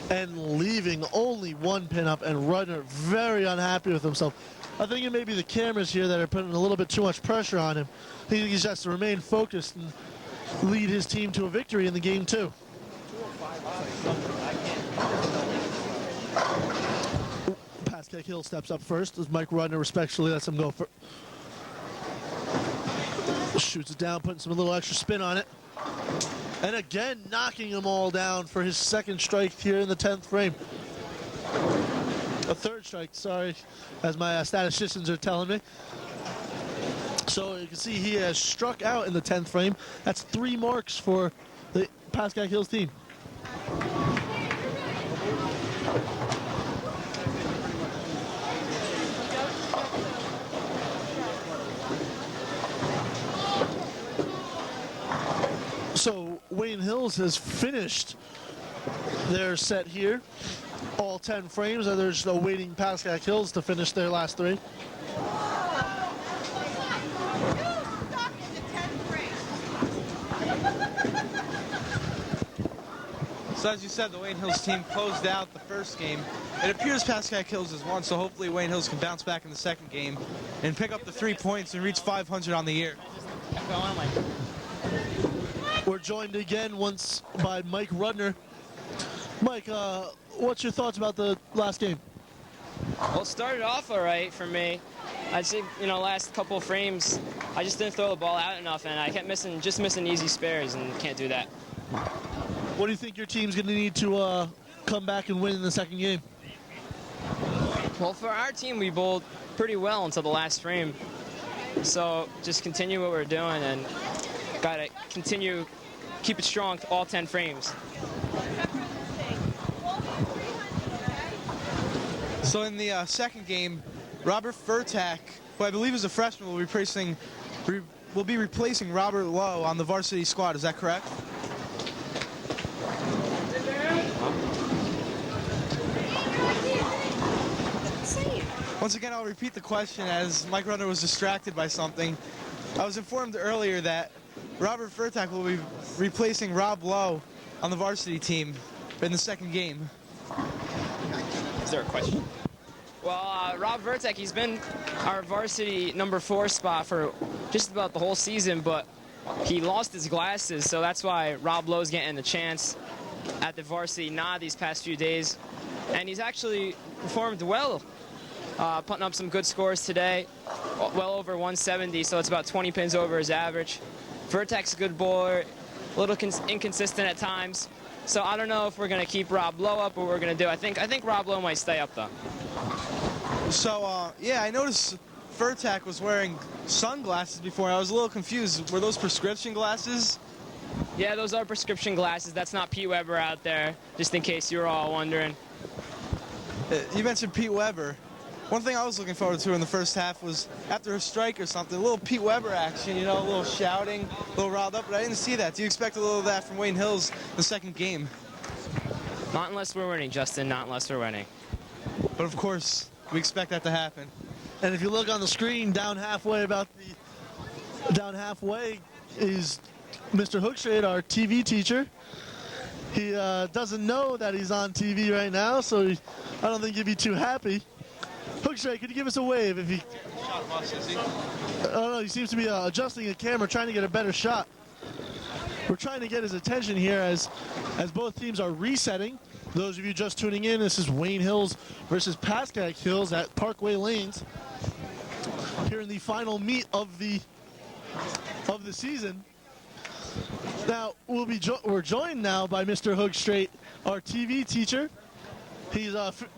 A: and leaving only one pin up, and Rudner very unhappy with himself. I think it may be the cameras here that are putting a little bit too much pressure on him. I think he just has to remain focused and lead his team to a victory in the game too. Pascack Hill steps up first as Mike Rudner respectfully lets him go for. Shoots it down, putting some little extra spin on it. And again, knocking them all down for his second strike here in the 10th frame. A third strike, sorry, as my statisticians are telling me. So you can see he has struck out in the 10th frame. That's 3 marks for the Pascack Hills team. So Wayne Hills has finished their set here. All 10 frames, and they're just awaiting Pascack Hills to finish their last 3.
B: So as you said, the Wayne Hills team closed out the first game. It appears Pascack Hills has won, so hopefully Wayne Hills can bounce back in the second game and pick up the 3 points and reach 500 on the year.
A: We're joined again once by Mike Rudner. Mike, what's your thoughts about the last game?
C: Well, it started off all right for me. I'd say, last couple of frames, I just didn't throw the ball out enough, and I kept missing easy spares, and can't do that.
A: What do you think your team's going to need to come back and win in the second game?
C: Well, for our team, we bowled pretty well until the last frame. So just continue what we're doing, and got to continue, keep it strong to all 10 frames.
B: So in the second game, Robert Furtak, who I believe is a freshman, will be replacing Robert Lowe on the varsity squad. Is that correct? Once again, I'll repeat the question as Mike Rudner was distracted by something. I was informed earlier that Robert Furtak will be replacing Rob Lowe on the varsity team in the second game.
C: Is there a question? Well, Rob Vertek, he's been our varsity number 4 spot for just about the whole season, but he lost his glasses, so that's why Rob Lowe's getting the chance at the varsity nod these past few days. And he's actually performed well, putting up some good scores today, well over 170, so it's about 20 pins over his average. Vertek's a good bowler, a little inconsistent at times. So I don't know if we're going to keep Rob Lowe up or what we're going to do. I think Rob Lowe might stay up, though.
B: So, yeah, I noticed Furtak was wearing sunglasses before. I was a little confused. Were those prescription glasses?
C: Yeah, those are prescription glasses. That's not Pete Weber out there, just in case you were all wondering.
B: You mentioned Pete Weber. One thing I was looking forward to in the first half was after a strike or something, a little Pete Weber action, a little shouting, a little riled up, but I didn't see that. Do you expect a little of that from Wayne Hills the second game?
C: Not unless we're winning, Justin, not unless we're winning.
B: But of course, we expect that to happen.
A: And if you look on the screen, down halfway is Mr. Hookstraight, our TV teacher. He doesn't know that he's on TV right now, so I don't think he'd be too happy. Hookstraight, could you give us a wave if he... I don't know, he seems to be adjusting a camera, trying to get a better shot. We're trying to get his attention here as both teams are resetting. Those of you just tuning in, this is Wayne Hills versus Pascack Hills at Parkway Lanes. Here in the final meet of the season. Now, we're joined now by Mr. Hookstraight, our TV teacher. He's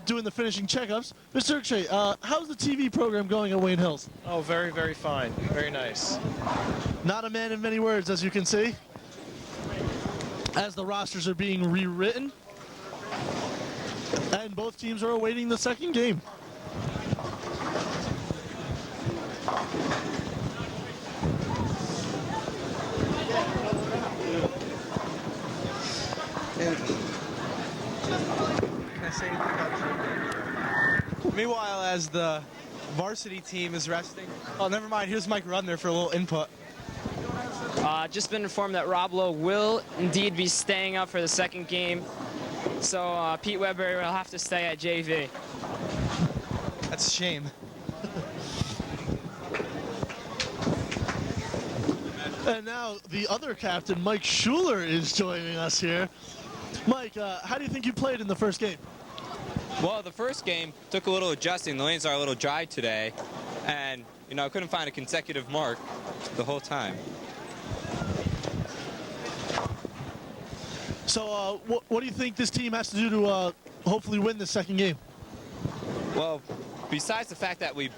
A: doing the finishing checkups. Mr. Hookstraight, how's the TV program going at Wayne Hills?
E: Oh, very, very fine. Very nice.
A: Not a man of many words, as you can see. As the rosters are being rewritten. And both teams are awaiting the second game.
B: Meanwhile, as the varsity team is resting. Oh, never mind. Here's Mike Rudner for a little input.
C: Just been informed that Rob Lowe will indeed be staying up for the second game. So Pete Weber will have to stay at JV.
B: That's a shame.
A: And now the other captain, Mike Schuler, is joining us here. Mike, how do you think you played in the first game?
F: Well, the first game took a little adjusting. The lanes are a little dry today, and I couldn't find a consecutive mark the whole time.
A: So what do you think this team has to do to hopefully win the second game?
F: Well, besides the fact that we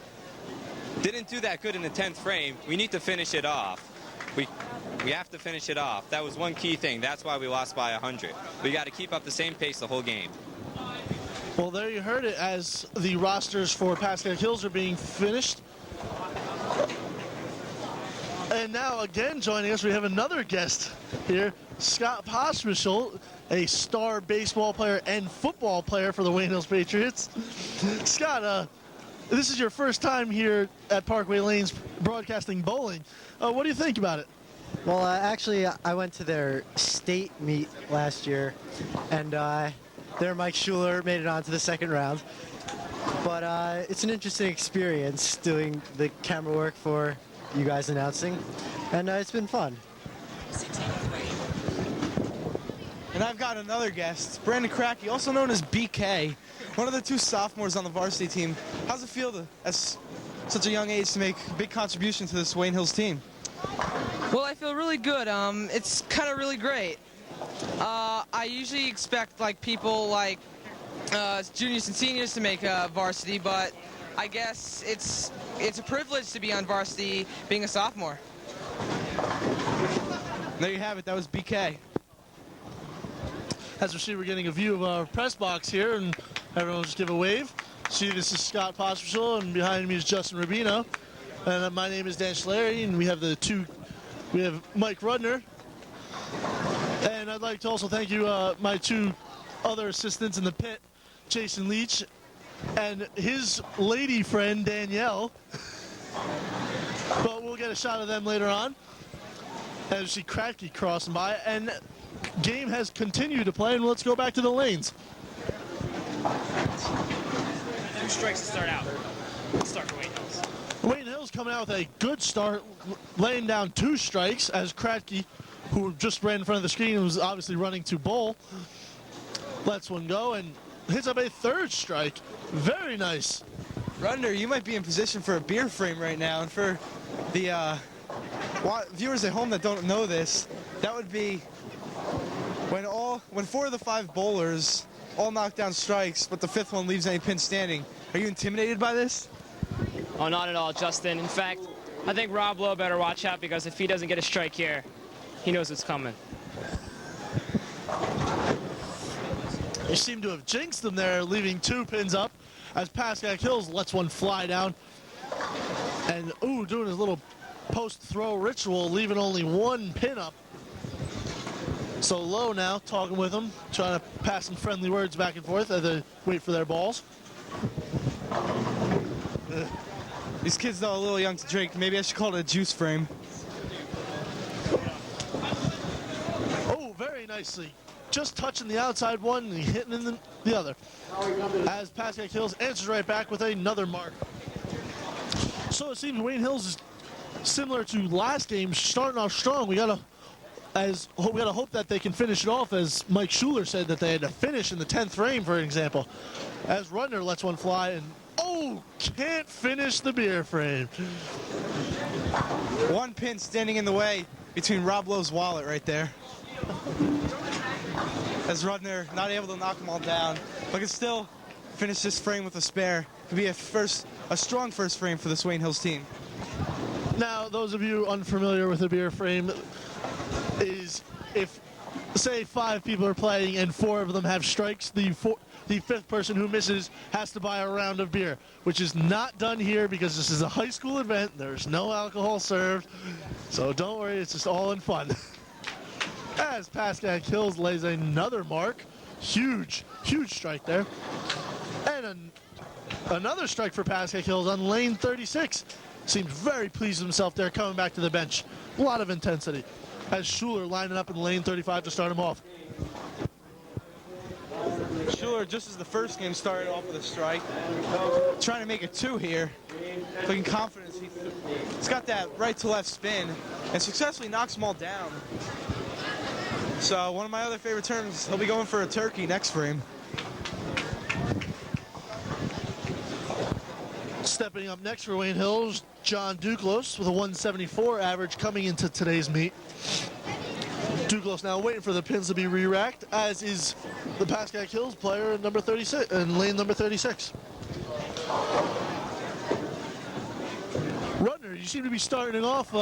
F: didn't do that good in the 10th frame, we need to finish it off. We have to finish it off. That was one key thing. That's why we lost by 100. We got to keep up the same pace the whole game.
A: Well, there you heard it as the rosters for Pascack Hills are being finished. And now again joining us, we have another guest here, Scot Pospishil, a star baseball player and football player for the Wayne Hills Patriots. Scott, this is your first time here at Parkway Lanes broadcasting bowling. What do you think about it?
G: Well, actually, I went to their state meet last year, and there Mike Schuler made it on to the second round. But it's an interesting experience doing the camera work for you guys announcing, and it's been fun.
B: And I've got another guest, Brandon Cracky, also known as BK, one of the 2 sophomores on the varsity team. How's it feel to, at such a young age, to make a big contribution to this Wayne Hills team?
H: Well, I feel really good. It's kind of really great. I usually expect people like juniors and seniors to make varsity, but I guess it's a privilege to be on varsity being a sophomore.
B: There you have it. That was BK.
A: As we see, we're getting a view of our press box here, and everyone will just give a wave. See, this is Scot Pospishil, and behind me is Justin Rubino. And my name is Dan Scillieri, and we have Mike Rudner. And I'd like to also thank you, my 2 other assistants in the pit, Jason Leech and his lady friend, Danielle. But we'll get a shot of them later on. As you see Cracky crossing by, and game has continued to play, and let's go back to the lanes.
C: 2 strikes to start out. Let's start for Wayne Hills.
A: Wayne Hills coming out with a good start, laying down 2 strikes as Cracky, who just ran in front of the screen and was obviously running to bowl, lets one go and hits up a 3rd strike. Very nice.
B: Rudner, you might be in position for a beer frame right now, and for the viewers at home that don't know this, that would be when 4 of the 5 bowlers all knock down strikes, but the 5th one leaves any pin standing. Are you intimidated by this?
C: Oh, not at all, Justin. In fact, I think Rob Lowe better watch out, because if he doesn't get a strike here, he knows what's coming.
A: You seem to have jinxed them there, leaving 2 pins up as Pascack Hills lets one fly down. And, doing his little post-throw ritual, leaving only 1 pin up. So Lowe now talking with him, trying to pass some friendly words back and forth as they wait for their balls.
B: These kids, though, are a little young to drink. Maybe I should call it a juice frame.
A: Oh, very nicely. Just touching the outside one and hitting in the other. As Pascack Hills answers right back with another mark. So it seems Wayne Hills is similar to last game, starting off strong. We gotta hope that they can finish it off, as Mike Schuler said that they had to finish in the 10th frame, for example. As Rudner lets one fly and can't finish the beer frame.
B: 1 pin standing in the way between Rob Lowe's wallet right there. As Rudner not able to knock them all down, but can still finish this frame with a spare. Could be a strong first frame for this Wayne Hills team.
A: Now, those of you unfamiliar with a beer frame, is if, say, 5 people are playing and 4 of them have strikes, the 5th person who misses has to buy a round of beer, which is not done here because this is a high school event. There's no alcohol served, so don't worry, it's just all in fun. As Pascack Hills lays another mark, huge strike there, and another strike for Pascack Hills on lane 36. Seems very pleased with himself there, coming back to the bench. A lot of intensity. As Schuler lining up in lane 35 to start him off.
B: Schuler, just as the first game, started off with a strike. Trying to make it 2 here. Looking confidence. He's got that right to left spin and successfully knocks them all down. So one of my other favorite terms, he'll be going for a turkey next frame.
A: Stepping up next for Wayne Hills, John Duclos with a 174 average coming into today's meet. Duclos now waiting for the pins to be re-racked, as is the Pascack Hills player number 36 and lane number 36. Rudner, you seem to be starting off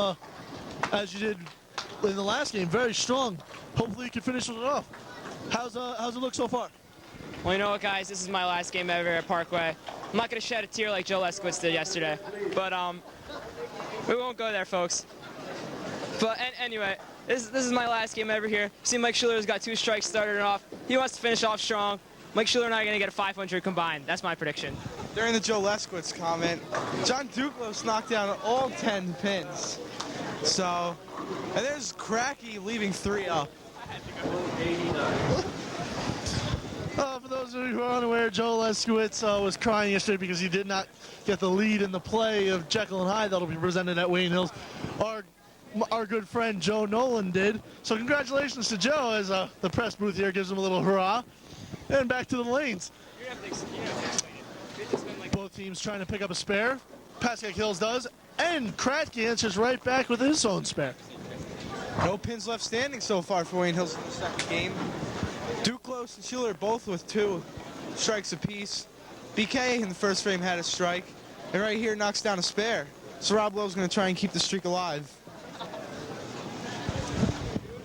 A: as you did in the last game, very strong. Hopefully you can finish it off. How's it look so far?
C: Well, you know what, guys? This is my last game ever at Parkway. I'm not going to shed a tear like Joe Leskowitz did yesterday, but we won't go there, folks. But anyway, this is my last game ever here. See, Mike Schuler's got 2 strikes started off. He wants to finish off strong. Mike Schuler and I are going to get a 500 combined. That's my prediction.
B: During the Joe Leskowitz comment, John Duclos knocked down all 10 pins. So, and there's Cracky leaving 3 up.
A: For those of you who are unaware, Joe Leskowitz was crying yesterday because he did not get the lead in the play of Jekyll and Hyde that'll be presented at Wayne Hills. Our good friend Joe Nolan did. So congratulations to Joe, as the press booth here gives him a little hurrah. And back to the lanes. Both teams trying to pick up a spare. Pascack Hills does, and Kratky answers right back with his own spare.
B: No pins left standing so far for Wayne Hills in the second game. Duclos and Schuler both with 2 strikes apiece. BK in the first frame had a strike, and right here knocks down a spare. So Rob Lowe's going to try and keep the streak alive.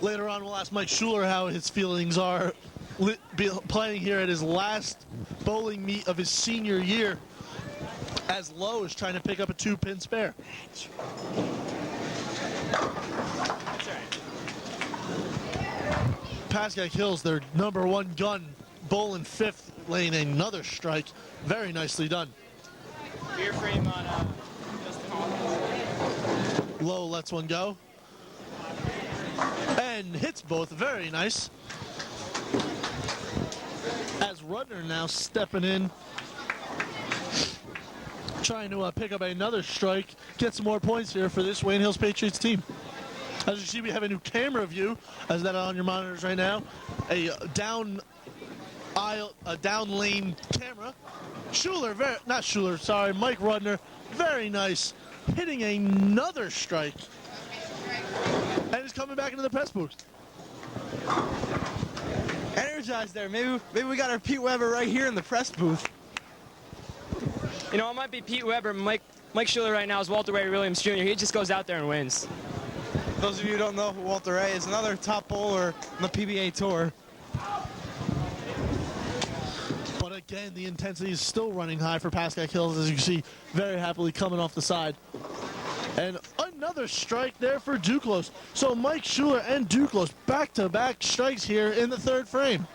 A: Later on, we'll ask Mike Schuler how his feelings are playing here at his last bowling meet of his senior year, as Lowe is trying to pick up a 2-pin spare. Pascack Hills, their #1 gun, bowling 5th lane, another strike. Very nicely done.
C: Beer frame on Justin Hawkins.
A: Lowe lets one go. And hits both. Very nice. As Rudner now stepping in, trying to pick up another strike, get some more points here for this Wayne Hills Patriots team. As you see, we have a new camera view, as that on your monitors right now. A down lane camera. Mike Rudner, very nice, hitting another strike. And he's coming back into the press booth.
B: Energized there. Maybe we got our Pete Weber right here in the press booth.
C: You know, it might be Pete Weber. Mike Schuler right now is Walter Ray Williams Jr. He just goes out there and wins.
B: Those of you who don't know who Walter Ray is, another top bowler on the PBA Tour.
A: But again, the intensity is still running high for Pascack Hills, as you can see, very happily coming off the side. And another strike there for Duclos. So Mike Schuler and Duclos back-to-back strikes here in the 3rd frame.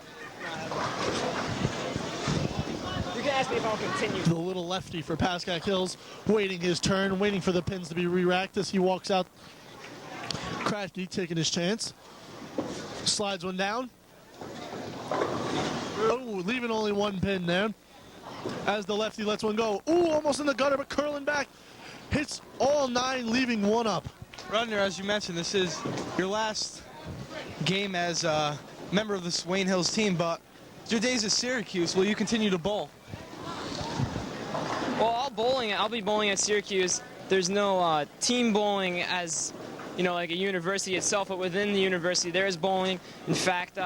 C: You can ask me if I'll continue.
A: The little lefty for Pascack Hills, waiting his turn, waiting for the pins to be re-racked as he walks out. Kratky taking his chance. Slides one down. Oh, leaving only 1 pin there. As the lefty lets one go. Ooh, almost in the gutter, but curling back. Hits all 9, leaving 1 up.
B: Rudner, as you mentioned, this is your last game as a member of this Wayne Hills team, but it's your days at Syracuse. Will you continue to bowl?
C: Well, I'll be bowling at Syracuse. There's no team bowling as, you know, like a university itself, but within the university there is bowling. In fact,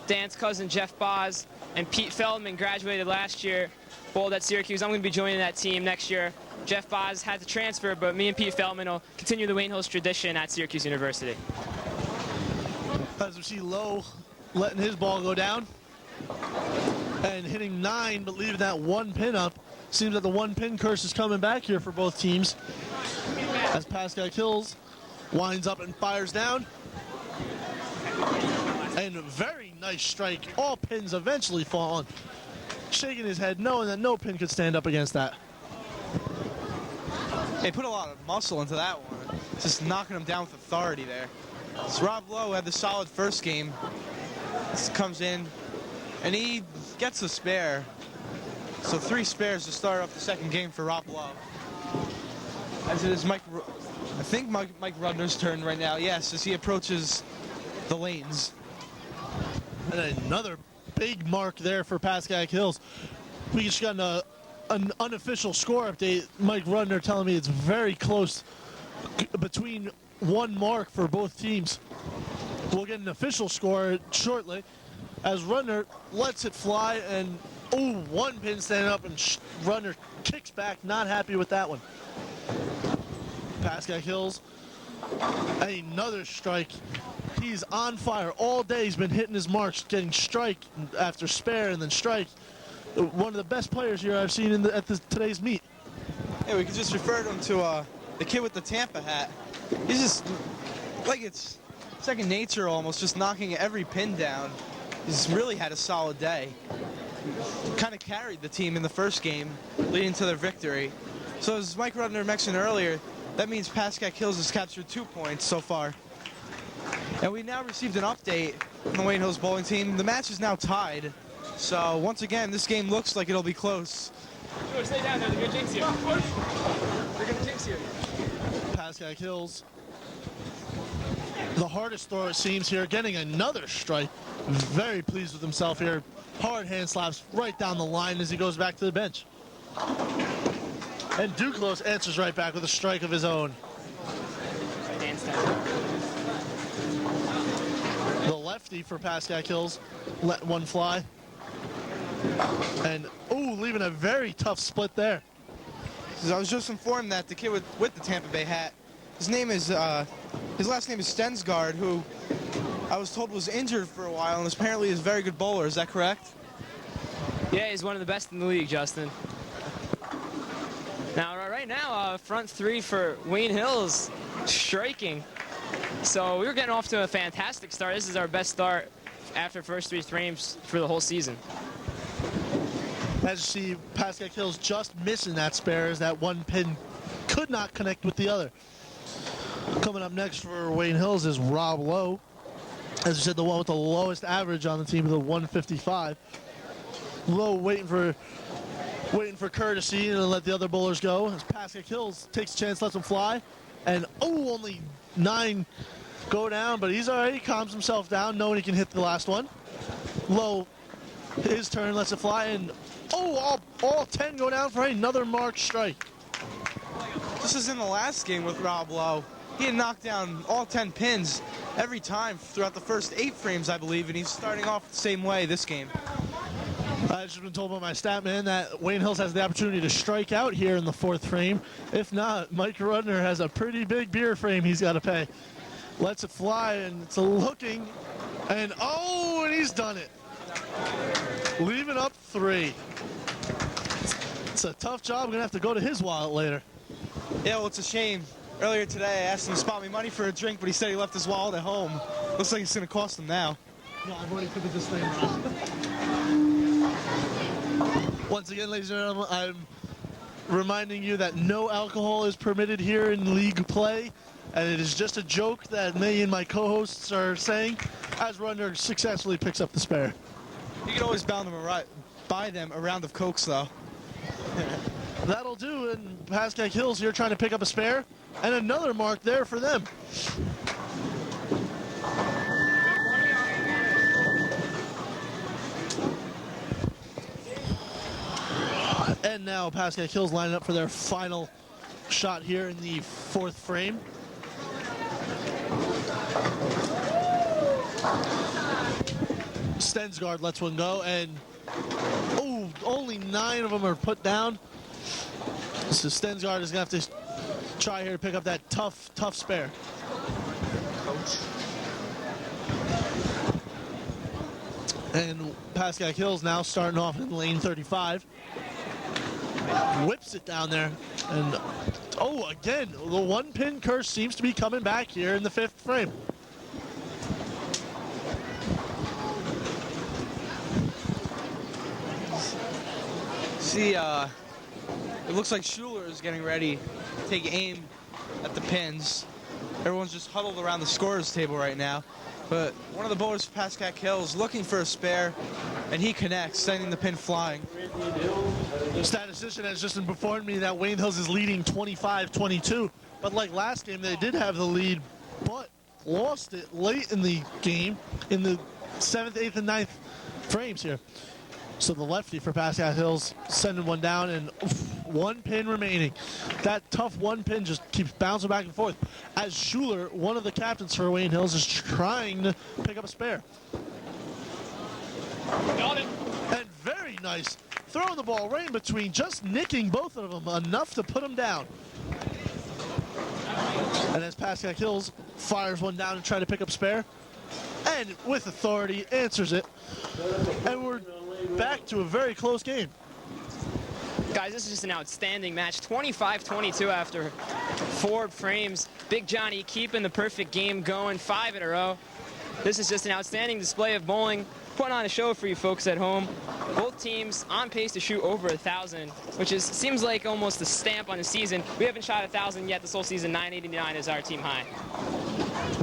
C: Dan's cousin Jeff Boz and Pete Feldman graduated last year, bowled at Syracuse. I'm going to be joining that team next year. Jeff Boz had to transfer, but me and Pete Feldman will continue the Wayne Hills tradition at Syracuse University.
A: As we see Lowe letting his ball go down and hitting 9, but leaving that 1 pin up. Seems that the 1 pin curse is coming back here for both teams, as Pascack Hills winds up and fires down. And a very nice strike. All pins eventually falling. Shaking his head, knowing that no pin could stand up against that.
B: They put a lot of muscle into that one. Just knocking him down with authority there. So Rob Lowe had the solid first game. This comes in, and he gets a spare. So 3 spares to start off the second game for Rob Lowe. As it is I think Mike Rudner's turn right now. Yes, as he approaches the lanes.
A: And another big mark there for Pascack Hills. We just got an unofficial score update. Mike Rudner telling me it's very close between 1 mark for both teams. We'll get an official score shortly as Rudner lets it fly and 1 pin standing up and Rudner kicks back, not happy with that one. Pascack Hills, another strike. He's on fire all day. He's been hitting his marks, getting strike after spare and then strike. One of the best players here I've seen at today's meet.
B: Yeah, we could just refer to him to the kid with the Tampa hat. He's just like it's second nature almost, just knocking every pin down. He's really had a solid day. Kind of carried the team in the first game, leading to their victory. So as Mike Rudner mentioned earlier, that means Pascack Hills has captured 2 points so far. And we now received an update from the Wayne Hills bowling team. The match is now tied. So once again, this game looks like it'll be close.
C: Sure, stay down there. They're going to jinx you. They're going to jinx you.
A: Pascack Hills, the hardest throw it seems here, getting another strike. Very pleased with himself here. Hard hand slaps right down the line as he goes back to the bench. And Duclos answers right back with a strike of his own. The lefty for Pascack Hills let one fly. And, leaving a very tough split there.
B: I was just informed that the kid with the Tampa Bay hat, his last name is Stensgaard, who I was told was injured for a while and apparently is a very good bowler. Is that correct?
C: Yeah, he's one of the best in the league, Justin. Now, right now, front 3 for Wayne Hills, striking. So we were getting off to a fantastic start. This is our best start after first 3 frames for the whole season.
A: As you see, Pascack Hills just missing that spare as that 1 pin could not connect with the other. Coming up next for Wayne Hills is Rob Lowe. As you said, the one with the lowest average on the team with a 155. Lowe waiting for courtesy and let the other bowlers go. As Pascack Hills takes a chance, lets him fly. And, only 9 go down, but he's all right. He calms himself down, knowing he can hit the last one. Lowe, his turn, lets it fly, and all 10 go down for another marked strike.
B: This is in the last game with Rob Lowe. He had knocked down all 10 pins every time throughout the first 8 frames, I believe, and he's starting off the same way this game.
A: I've just been told by my stat man that Wayne Hills has the opportunity to strike out here in the 4th frame. If not, Mike Rudner has a pretty big beer frame he's got to pay. Lets it fly, and it's looking, and he's done it. Leaving up 3. It's a tough job. I'm going to have to go to his wallet later.
B: Yeah, well, it's a shame. Earlier today, I asked him to spot me money for a drink, but he said he left his wallet at home. Looks like it's going to cost him now.
A: No, I've already put the disclaimer on. Once again, ladies and gentlemen, I'm reminding you that no alcohol is permitted here in league play, and it is just a joke that me and my co-hosts are saying as Rudner successfully picks up the spare.
B: You can always buy them a round of Cokes, though.
A: That'll do, and Pascack Hills here trying to pick up a spare, and another mark there for them. And now Pascack Hills lining up for their final shot here in the 4th frame. Stensgaard lets one go, and only 9 of them are put down. So Stensgaard is going to have to try here to pick up that tough spare. And Pascack Hills now starting off in lane 35. Whips it down there, and again, the 1 pin curse seems to be coming back here in the 5th frame.
B: See, it looks like Schuler is getting ready to take aim at the pins. Everyone's just huddled around the scorer's table right now. But one of the bowlers for Pascack Hills looking for a spare, and he connects, sending the pin flying.
A: Statistician has just informed me that Wayne Hills is leading 25-22. But like last game, they did have the lead, but lost it late in the game in the 7th, 8th, and 9th frames here. So the lefty for Pascack Hills sending one down, and one pin remaining. That tough one pin just keeps bouncing back and forth as Schuler, one of the captains for Wayne Hills, is trying to pick up a spare.
C: Got it.
A: And very nice. Throwing the ball right in between, just nicking both of them enough to put them down. And as Pascack Hills fires one down and try to pick up spare, and with authority answers it. And we're back to a very close game.
C: Guys, this is just an outstanding match. 25-22 after 4 frames. Big Johnny keeping the perfect game going, 5 in a row. This is just an outstanding display of bowling. Putting on a show for you folks at home. Both teams on pace to shoot over 1,000, which seems like almost a stamp on the season. We haven't shot 1,000 yet this whole season. 989 is our team high.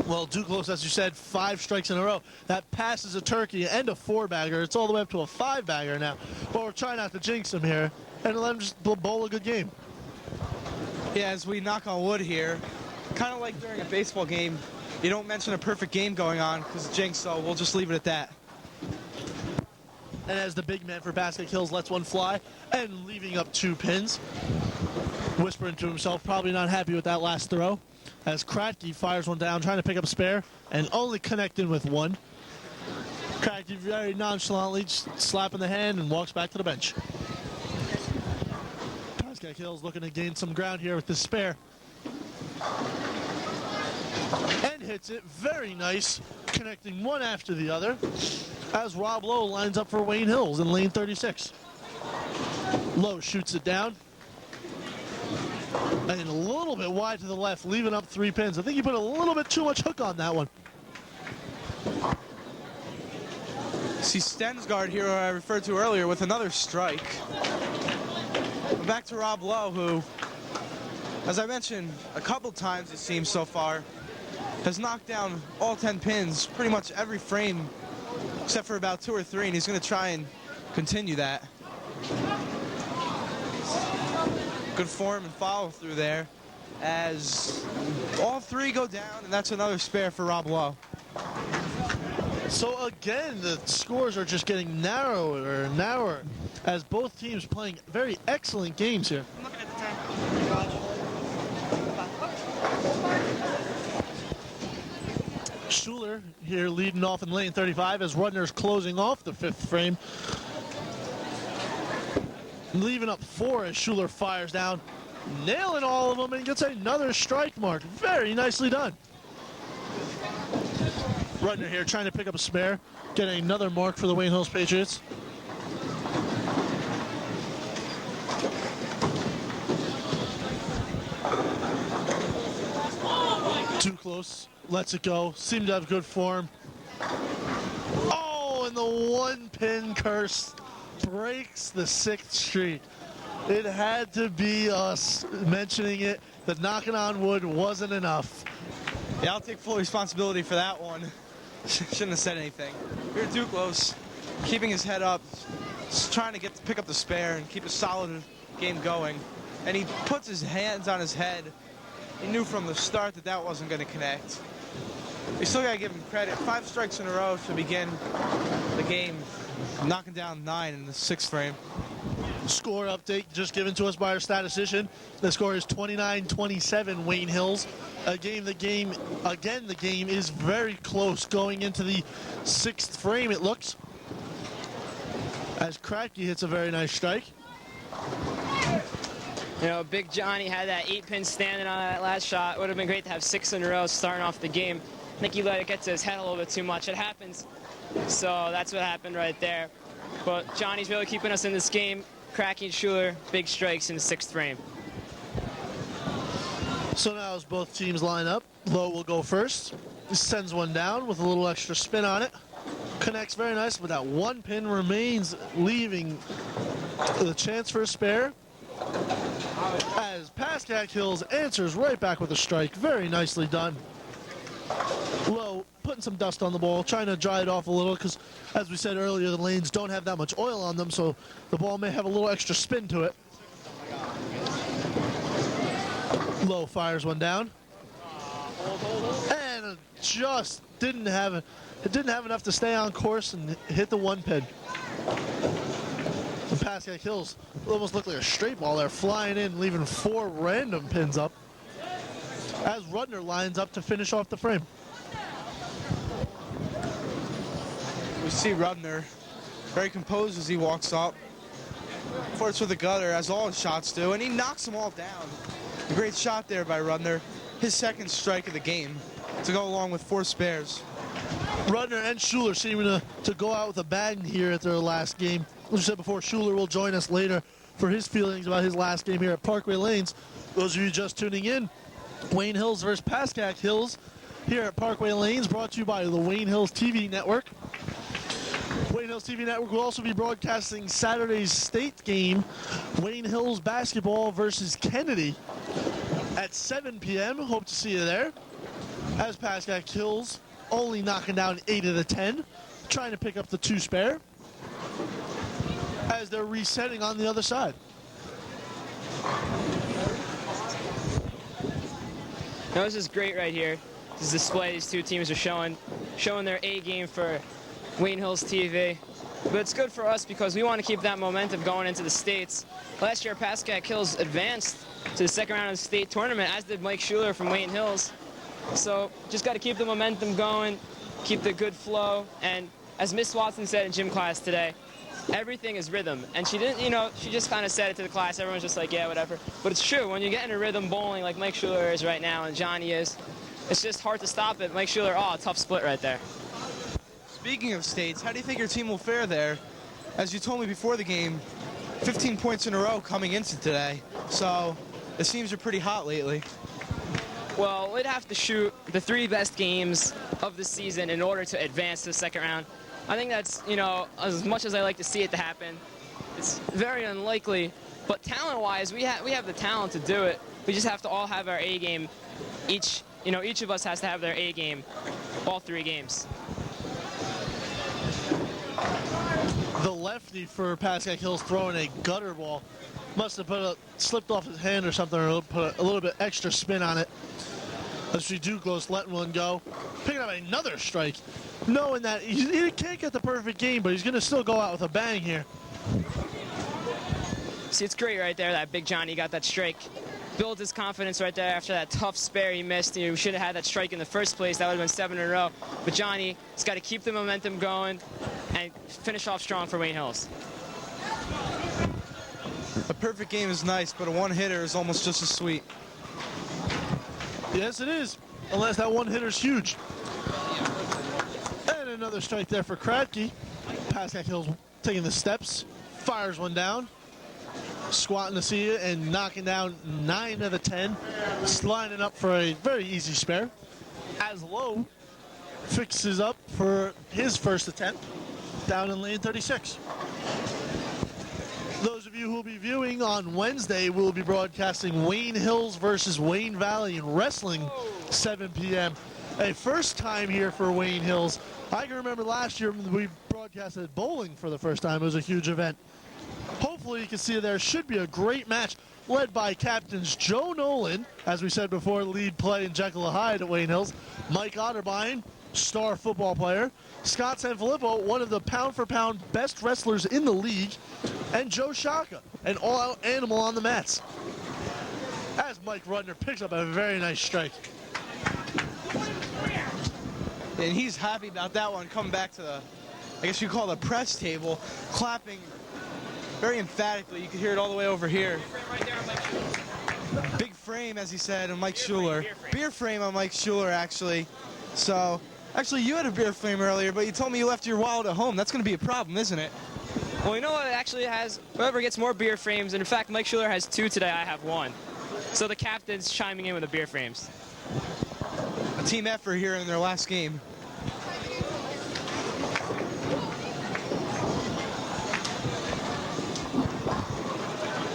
A: Well, Duclos, as you said, 5 strikes in a row. That passes a turkey and a 4-bagger. It's all the way up to a 5-bagger now. But we're trying not to jinx him here and let him just bowl a good game.
B: Yeah, as we knock on wood here, kind of like during a baseball game, you don't mention a perfect game going on because jinx, so we'll just leave it at that.
A: And as the big man for Pascack Hills lets one fly and leaving up 2 pins, whispering to himself, probably not happy with that last throw, as Kratke fires one down, trying to pick up spare, and only connecting with 1. Kratke very nonchalantly slapping the hand and walks back to the bench. Pascack Hills looking to gain some ground here with the spare. And hits it, very nice, connecting one after the other, as Rob Lowe lines up for Wayne Hills in lane 36. Lowe shoots it down, and a little bit wide to the left, leaving up 3 pins. I think he put a little bit too much hook on that one.
B: See Stensgaard here, I referred to earlier, with another strike. Back to Rob Lowe, who, as I mentioned a couple times it seems so far, has knocked down all 10 pins pretty much every frame except for about 2 or 3, and he's going to try and continue that. Good form and follow through there as all 3 go down, and that's another spare for Rob Lowe.
A: So again, the scores are just getting narrower and narrower as both teams playing very excellent games here.
C: I'm looking at the time.
A: Schuler here leading off in lane 35 as Rudner's closing off the 5th frame. Leaving up 4 as Schuler fires down, nailing all of them and gets another strike mark. Very nicely done. Rudner here trying to pick up a spare, getting another mark for the Wayne Hills Patriots. Too close, lets it go, seemed to have good form. Oh, and the 1-pin curse breaks the 6th streak. It had to be us mentioning it. The knocking on wood wasn't enough.
B: Yeah, I'll take full responsibility for that one. Shouldn't have said anything. Here Duclos, keeping his head up, just trying to pick up the spare and keep a solid game going. And he puts his hands on his head. He knew from the start that that wasn't going to connect. We still got to give him credit. 5 strikes in a row to begin the game, knocking down 9 in the 6th frame.
A: Score update just given to us by our statistician. The score is 29-27 Wayne Hills. The game is very close going into the 6th frame, it looks. As Kratke hits a very nice strike.
C: You know, Big Johnny had that 8-pin standing on that last shot. Would have been great to have 6 in a row starting off the game. I think he let it get to his head a little bit too much. It happens. So that's what happened right there. But Johnny's really keeping us in this game. Kratke and Schuler, big strikes in the 6th frame.
A: So now as both teams line up, Lowe will go first. He sends one down with a little extra spin on it. Connects very nice, but that 1 pin remains, leaving the chance for a spare. As Pascack Hills answers right back with a strike. Very nicely done. Lowe putting some dust on the ball, trying to dry it off a little because, as we said earlier, the lanes don't have that much oil on them, so the ball may have a little extra spin to it. Low fires one down. And just didn't have enough to stay on course and hit the one pin. The Pascack Hills almost looked like a straight ball there, flying in, leaving 4 random pins up as Rudner lines up to finish off the frame.
B: We see Rudner very composed as he walks up. Forwards with the gutter, as all his shots do, and he knocks them all down. A great shot there by Rudner. His second strike of the game to go along with 4 spares.
A: Rudner and Schuler seeming to go out with a bang here at their last game. As we said before, Schuler will join us later for his feelings about his last game here at Parkway Lanes. Those of you just tuning in, Wayne Hills versus Pascack Hills here at Parkway Lanes, brought to you by the Wayne Hills TV Network. Wayne Hills TV Network will also be broadcasting Saturday's state game, Wayne Hills basketball versus Kennedy, at 7 p.m. Hope to see you there. As Pascack Hills only knocking down 8 of the 10, trying to pick up the 2 spare as they're resetting on the other side.
C: Now this is great right here. This display these two teams are showing their A game for Wayne Hills TV. But it's good for us because we want to keep that momentum going into the states. Last year, Pascack Hills advanced to the second round of the state tournament, as did Mike Schuler from Wayne Hills. So just got to keep the momentum going, keep the good flow, and as Miss Watson said in gym class today, everything is rhythm. And she didn't, she just kind of said it to the class. Everyone's just like, yeah, whatever. But it's true. When you get in a rhythm bowling like Mike Schuler is right now and Johnny is, it's just hard to stop it. Mike Schuler, tough split right there.
B: Speaking of states, how do you think your team will fare there? As you told me before the game, 15 points in a row coming into today. So it seems you're pretty hot lately.
C: Well, we'd have to shoot the 3 best games of the season in order to advance to the second round. I think that's, as much as I like to see it to happen, it's very unlikely. But talent-wise, we have the talent to do it. We just have to all have our A game. Each of us has to have their A game, all 3 games.
A: The lefty for Pascack Hills throwing a gutter ball. Must have slipped off his hand or something, or put a little bit extra spin on it. As Duclos letting one go. Picking up another strike. Knowing that he can't get the perfect game, but he's going to still go out with a bang here.
C: See, it's great right there that Big Johnny got that strike. Built his confidence right there after that tough spare he missed. We should have had that strike in the first place. That would have been 7 in a row. But Johnny has got to keep the momentum going and finish off strong for Wayne Hills.
B: A perfect game is nice, but a one-hitter is almost just as sweet.
A: Yes, it is. Unless that one hitter's huge. And another strike there for Kratke. Pascack Hills taking the steps. Fires one down. Squatting to see it and knocking down 9 of the 10. Lining up for a very easy spare. As Lowe fixes up for his first attempt down in lane 36. Those of you who will be viewing on Wednesday, we'll be broadcasting Wayne Hills versus Wayne Valley in wrestling, 7 p.m. A first time here for Wayne Hills. I can remember last year when we broadcasted bowling for the first time. It was a huge event. Hopefully you can see there should be a great match led by captains Joe Nolan, as we said before, lead play in Jekyll and Hyde at Wayne Hills, Mike Otterbein, star football player, Scott Sanfilippo, one of the pound-for-pound best wrestlers in the league, and Joe Shaka, an all-out animal on the mats. As Mike Rudner picks up a very nice strike.
B: And he's happy about that one, coming back to the, I guess you call it the press table, clapping very emphatically. You could hear it all the way over here. Big frame, as he said, on Mike Schuler. Beer frame on Mike Schuler, actually. So, actually, you had a beer frame earlier, but you told me you left your wallet at home. That's going to be a problem, isn't it?
C: Well, you know what? It actually has, whoever gets more beer frames, and in fact, Mike Schuler has 2 today, I have 1. So the captain's chiming in with the beer frames.
B: A team effort here in their last game.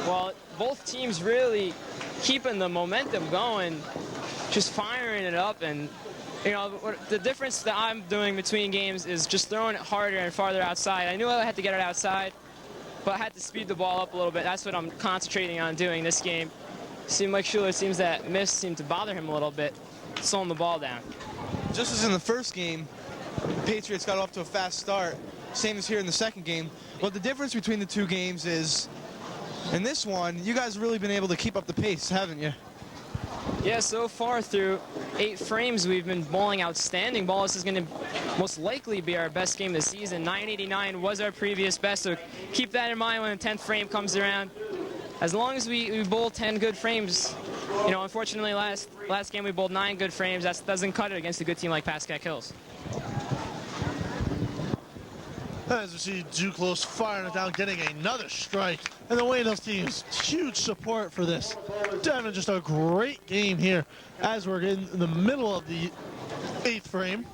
C: Well, both teams really keeping the momentum going, just firing it up, and You know, the difference that I'm doing between games is just throwing it harder and farther outside. I knew I had to get it outside, but I had to speed the ball up a little bit. That's what I'm concentrating on doing this game. See, Mike Schuler seems that miss seemed to bother him a little bit, slowing the ball down.
B: Just as in the first game, the Patriots got off to a fast start, same as here in the second game. But the difference between the two games is, in this one, you guys have really been able to keep up the pace, haven't you?
C: Yeah, so far through 8 frames, we've been bowling outstanding ball. This is going to most likely be our best game of the season. 989 was our previous best, so keep that in mind when the 10th frame comes around. As long as we bowl 10 good frames, you know, unfortunately last game we bowled 9 good frames. That doesn't cut it against a good team like Pascack Hills.
A: As we see Duclos firing it down, getting another strike. And the Wayne Hills team's huge support for this. Devin, just a great game here as we're in the middle of the 8th frame.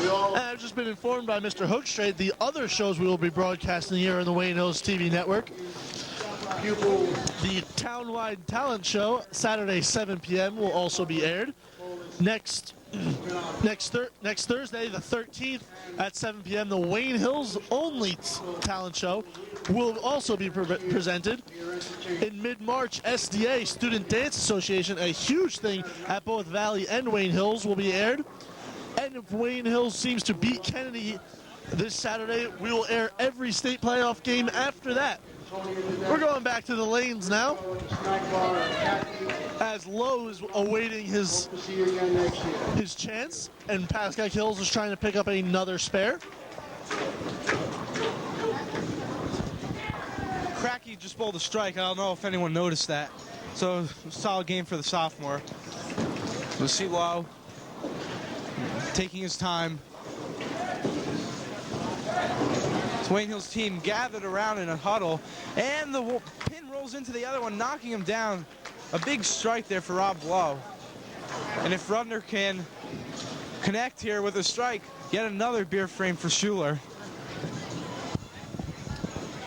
A: And I've just been informed by Mr. Hookstraight the other shows we will be broadcasting here on the Wayne Hills TV network. The Townwide Talent Show, Saturday 7 p.m. will also be aired. Next Thursday, the 13th at 7 p.m., the Wayne Hills only talent show will also be presented. In mid-March, SDA, Student Dance Association, a huge thing at both Valley and Wayne Hills, will be aired. And if Wayne Hills seems to beat Kennedy this Saturday, we will air every state playoff game after that. We're going back to the lanes now, as Lowe is awaiting his chance, and Pascack Hills is trying to pick up another spare.
B: Cracky just bowled a strike. I don't know if anyone noticed that. So, solid game for the sophomore. We'll see Lowe taking his time. Wayne Hills team gathered around in a huddle, and the pin rolls into the other one, knocking him down. A big strike there for Rob Lowe. And if Rudner can connect here with a strike, yet another beer frame for Schuler.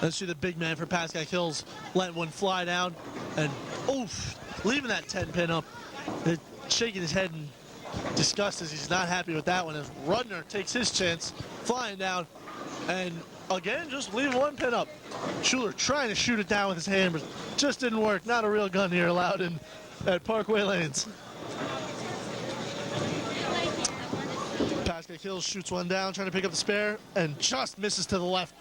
A: Let's see the big man for Pascack Hills letting one fly down, and oof, leaving that 10 pin up, shaking his head in disgust as he's not happy with that one, as Rudner takes his chance, flying down, and again, just leave one pin up. Schuler trying to shoot it down with his hand, but just didn't work. Not a real gun here allowed in at Parkway Lanes. Pascack Hills shoots one down, trying to pick up the spare, and just misses to the left.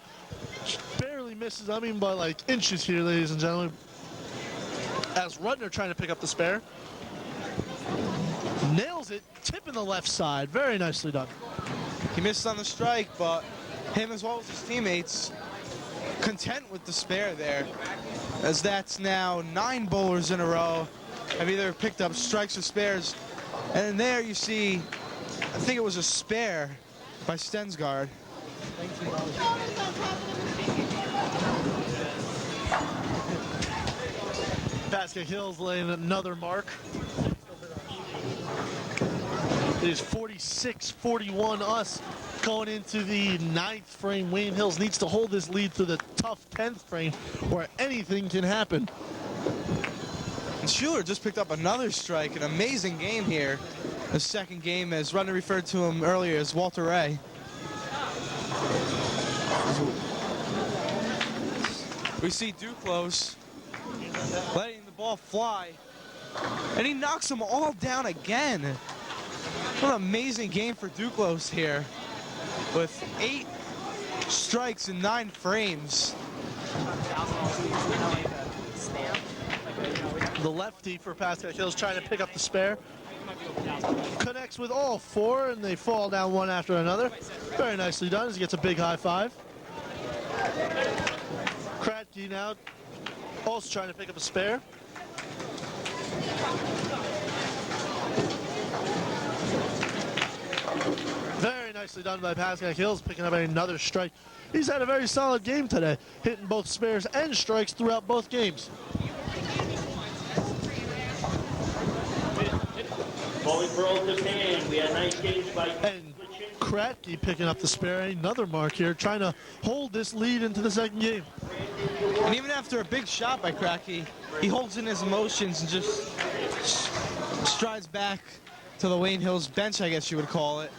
A: Barely misses, I mean by like inches here, ladies and gentlemen. As Rudner trying to pick up the spare. Nails it, tipping the left side. Very nicely done.
B: He missed on the strike, but him as well as his teammates content with the spare there, as that's now 9 bowlers in a row have either picked up strikes or spares. And there you see, I think it was a spare by Stensgaard.
A: Pascack Hills laying another mark. It is 46-41 us going into the 9th frame. Wayne Hills needs to hold this lead through the tough 10th frame where anything can happen.
B: And Schuler just picked up another strike. An amazing game here. The second game, as Rudner referred to him earlier, as Walter Ray. We see Duclos letting the ball fly, and he knocks them all down again. What an amazing game for Duclos here, with 8 strikes in 9 frames.
A: The lefty for Pascack Hills trying to pick up the spare. Connects with all 4, and they fall down one after another. Very nicely done as he gets a big high five. Kratke now also trying to pick up a spare. Very nicely done by Pascack Hills, picking up another strike. He's had a very solid game today, hitting both spares and strikes throughout both games.
I: Bowling for Old Japan, we had nice games by...
A: And Kratke picking up the spare, another mark here, trying to hold this lead into the second game.
B: And even after a big shot by Kratke, he holds in his emotions and just strides back to the Wayne Hills bench, I guess you would call it.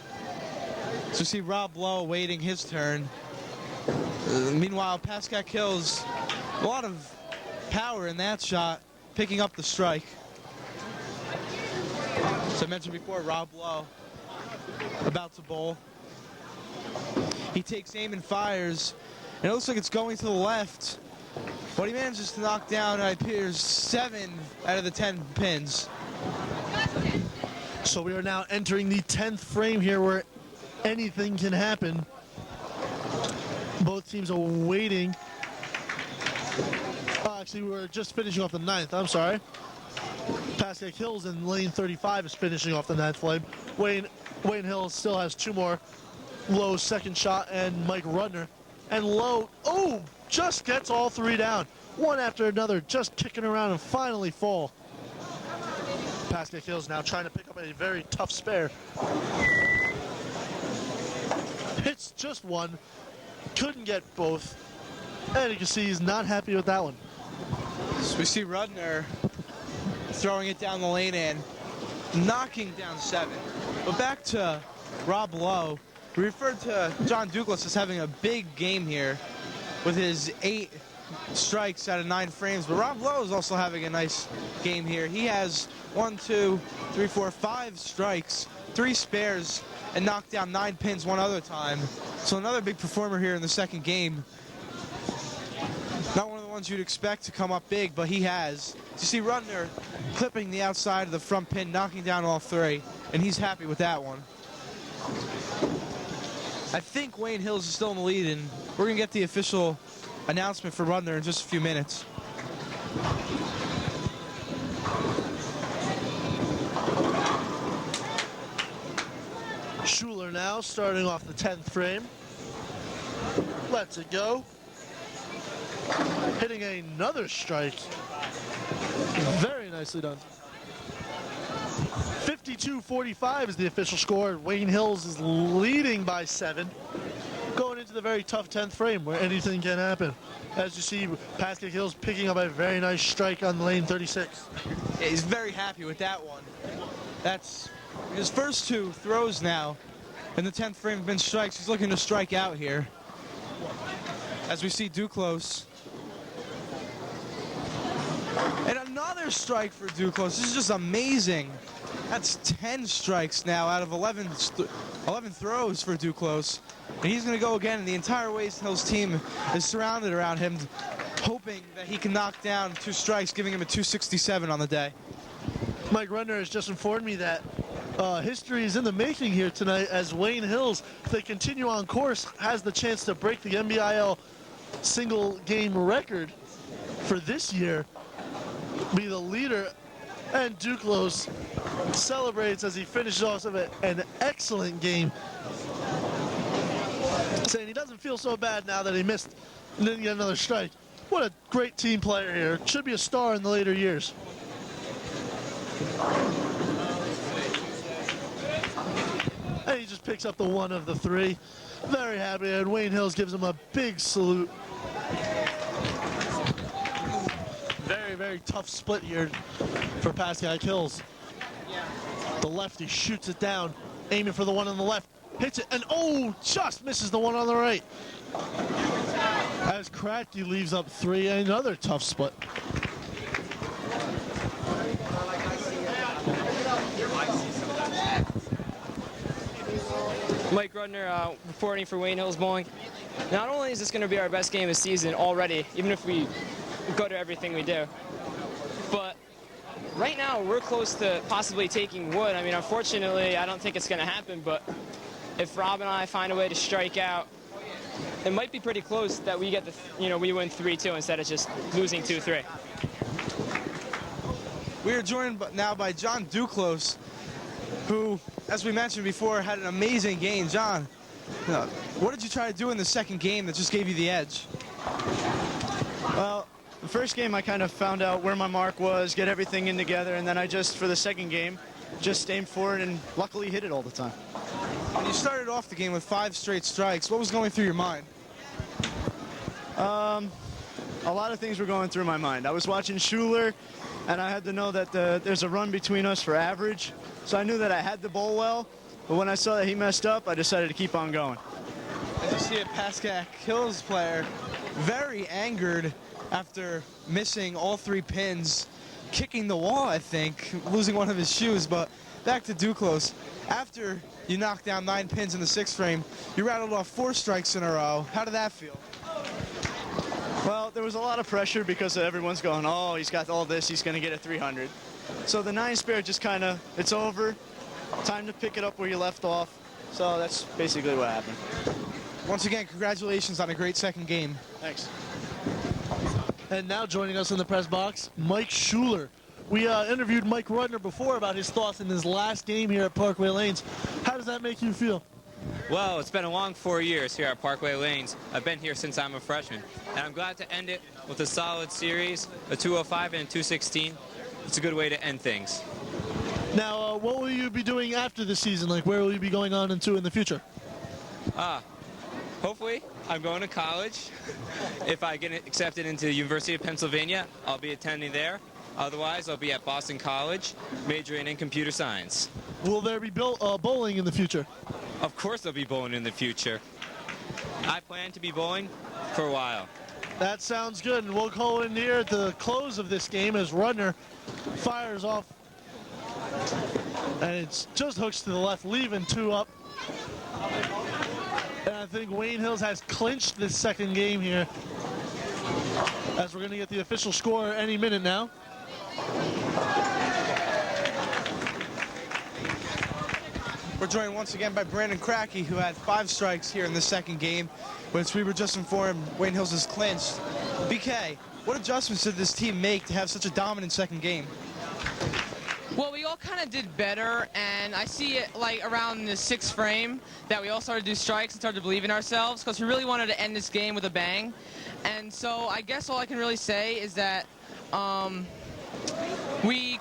B: So we see Rob Lowe waiting his turn. Meanwhile, Pascack Hills, a lot of power in that shot, picking up the strike. So I mentioned before, Rob Lowe about to bowl. He takes aim and fires, and it looks like it's going to the left. But he manages to knock down, it appears, 7 out of the 10 pins.
A: So we are now entering the 10th frame here where anything can happen. Both teams are waiting. Actually, we're just finishing off the 9th. I'm sorry. Pascack Hills in lane 35 is finishing off the 9th flame. Wayne Hills still has 2 more. Lowe's second shot and Mike Rudner. And Lowe, just gets all 3 down. One after another, just kicking around and finally fall. Pascack Hills now trying to pick up a very tough spare. Hits just one, couldn't get both. And you can see he's not happy with that one.
B: So we see Rudner throwing it down the lane and knocking down 7. But back to Rob Lowe. We referred to John Douglas as having a big game here with his 8 strikes out of 9 frames. But Rob Lowe is also having a nice game here. He has 1, 2, 3, 4, 5 strikes, 3 spares, and knocked down 9 pins one other time. So another big performer here in the second game. Not one of the ones you'd expect to come up big, but he has. You see Rudner clipping the outside of the front pin, knocking down all 3, and he's happy with that one. I think Wayne Hills is still in the lead, and we're going to get the official announcement for Rudner in just a few minutes.
A: Schuler now starting off the 10th frame. Lets it go. Hitting another strike. Very nicely done. 52-45 is the official score. Wayne Hills is leading by 7. Going into the very tough 10th frame where anything can happen. As you see, Pascack Hills picking up a very nice strike on lane 36.
B: Yeah, he's very happy with that one. That's his first 2 throws now. In the 10th frame have been strikes. He's looking to strike out here. As we see Duclos. And another strike for Duclos. This is just amazing. That's 10 strikes now out of 11 throws for Duclos. And he's going to go again, and the entire Wayne Hills team is surrounded around him, hoping that he can knock down 2 strikes, giving him a 267 on the day.
A: Mike Rudner has just informed me that history is in the making here tonight as Wayne Hills, if they continue on course, has the chance to break the NBIL single game record for this year, be the leader, and Duclos celebrates as he finishes off of an excellent game, saying he doesn't feel so bad now that he missed and didn't get another strike. What a great team player here. Should be a star in the later years. And he just picks up the 1 of the 3. Very happy, and Wayne Hills gives him a big salute. Very, very tough split here for Pascack Hills. The lefty shoots it down, aiming for the 1 on the left, hits it, and just misses the 1 on the right. As Kratky leaves up 3, another tough split.
C: Mike Rudner reporting for Wayne Hills Bowling. Not only is this going to be our best game of the season already, even if we go to everything we do, but right now we're close to possibly taking wood. I mean, unfortunately, I don't think it's going to happen, but if Rob and I find a way to strike out, it might be pretty close that we get we win 3-2 instead of just losing 2-3.
B: We are joined now by John Duclos, who, as we mentioned before, had an amazing game. John, what did you try to do in the second game that just gave you the edge?
J: Well, the first game I kind of found out where my mark was, get everything in together, and then I just, for the second game, just aimed for it and luckily hit it all the time.
B: When you started off the game with 5 straight strikes, what was going through your mind?
J: A lot of things were going through my mind. I was watching Schuler. and I had to know that there's a run between us for average. So I knew that I had to bowl well, but when I saw that he messed up, I decided to keep on going.
B: As you see a Pascack Hills player very angered after missing all 3 pins, kicking the wall, I think, losing one of his shoes. But back to Duclos. After you knocked down 9 pins in the 6th frame, you rattled off 4 strikes in a row. How did that feel?
J: Well, there was a lot of pressure because everyone's going, oh, he's got all this, he's going to get a 300. So the 9 spare just kind of, it's over. Time to pick it up where you left off. So that's basically what happened.
B: Once again, congratulations on a great second game.
J: Thanks.
A: And now joining us in the press box, Mike Schuler. We interviewed Mike Rudner before about his thoughts in his last game here at Parkway Lanes. How does that make you feel?
F: Well, it's been a long 4 years here at Parkway Lanes. I've been here since I'm a freshman, and I'm glad to end it with a solid series, a 205 and a 216. It's a good way to end things.
A: Now, what will you be doing after the season? Like, where will you be going on into in the future?
F: Hopefully, I'm going to college. If I get accepted into the University of Pennsylvania, I'll be attending there. Otherwise, I'll be at Boston College, majoring in computer science.
A: Will there be bowling in the future?
F: Of course there'll be bowling in the future. I plan to be bowling for a while.
A: That sounds good, and we'll go in here at the close of this game as Rudner fires off. And it's just hooks to the left, leaving 2 up. And I think Wayne Hills has clinched this second game here, as we're going to get the official score any minute now.
B: We're joined once again by Brandon Crackey, who had 5 strikes here in the second game, which we were just informed Wayne Hills has clinched. BK, what adjustments did this team make to have such a dominant second game?
H: Well, we all kind of did better, and I see it like around the 6th frame that we all started to do strikes and started to believe in ourselves because we really wanted to end this game with a bang. And so I guess all I can really say is that we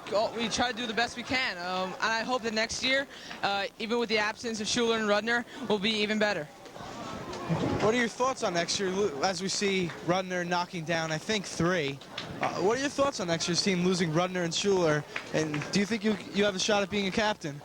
H: try to do the best we can. And I hope that next year, even with the absence of Schuler and Rudner, we'll be even better.
B: What are your thoughts on next year as we see Rudner knocking down, I think, 3? What are your thoughts on next year's team losing Rudner and Schuler? And do you think you have a shot at being a captain?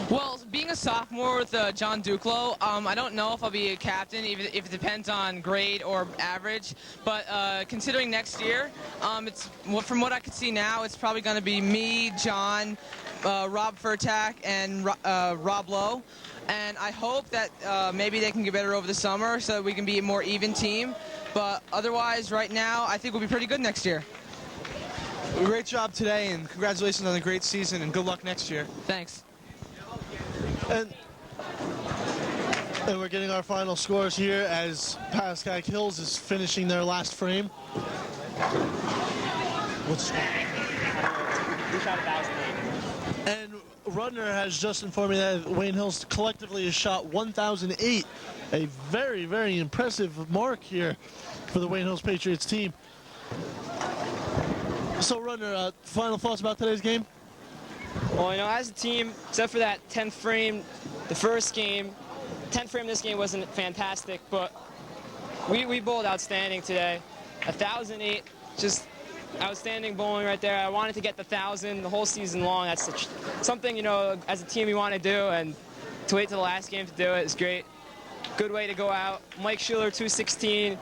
H: Well, being a sophomore with John Duclos, I don't know if I'll be a captain, even if it depends on grade or average. But considering next year, from what I can see now, it's probably going to be me, John, Rob Furtak, and Rob Lowe. And I hope that maybe they can get better over the summer so that we can be a more even team. But otherwise, right now, I think we'll be pretty good next year.
B: Great job today, and congratulations on a great season, and good luck next year.
H: Thanks.
A: And we're getting our final scores here as Pascack Hills is finishing their last frame. What's the score?
C: We shot 1,008.
A: And Rudner has just informed me that Wayne Hills collectively has shot 1,008. A very, very impressive mark here for the Wayne Hills Patriots team. So, Rudner, final thoughts about today's game?
C: Well, you know, as a team, except for that 10th frame, the first game, 10th frame this game wasn't fantastic, but we bowled outstanding today. 1,008, just outstanding bowling right there. I wanted to get the 1,000 the whole season long. That's something, you know, as a team we want to do, and to wait till the last game to do it is great. Good way to go out. Mike Schuler, 216.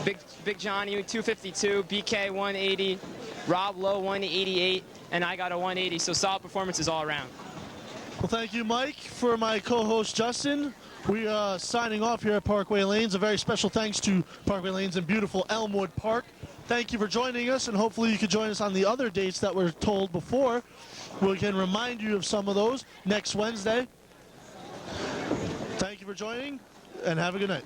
C: Big Johnny, 252. BK, 180. Rob Lowe, 188. And I got a 180, so solid performances all around.
A: Well, thank you, Mike. For my co-host, Justin, we are signing off here at Parkway Lanes. A very special thanks to Parkway Lanes in beautiful Elmwood Park. Thank you for joining us, and hopefully you could join us on the other dates that were told before. We can remind you of some of those next Wednesday. Thank you for joining, and have a good night.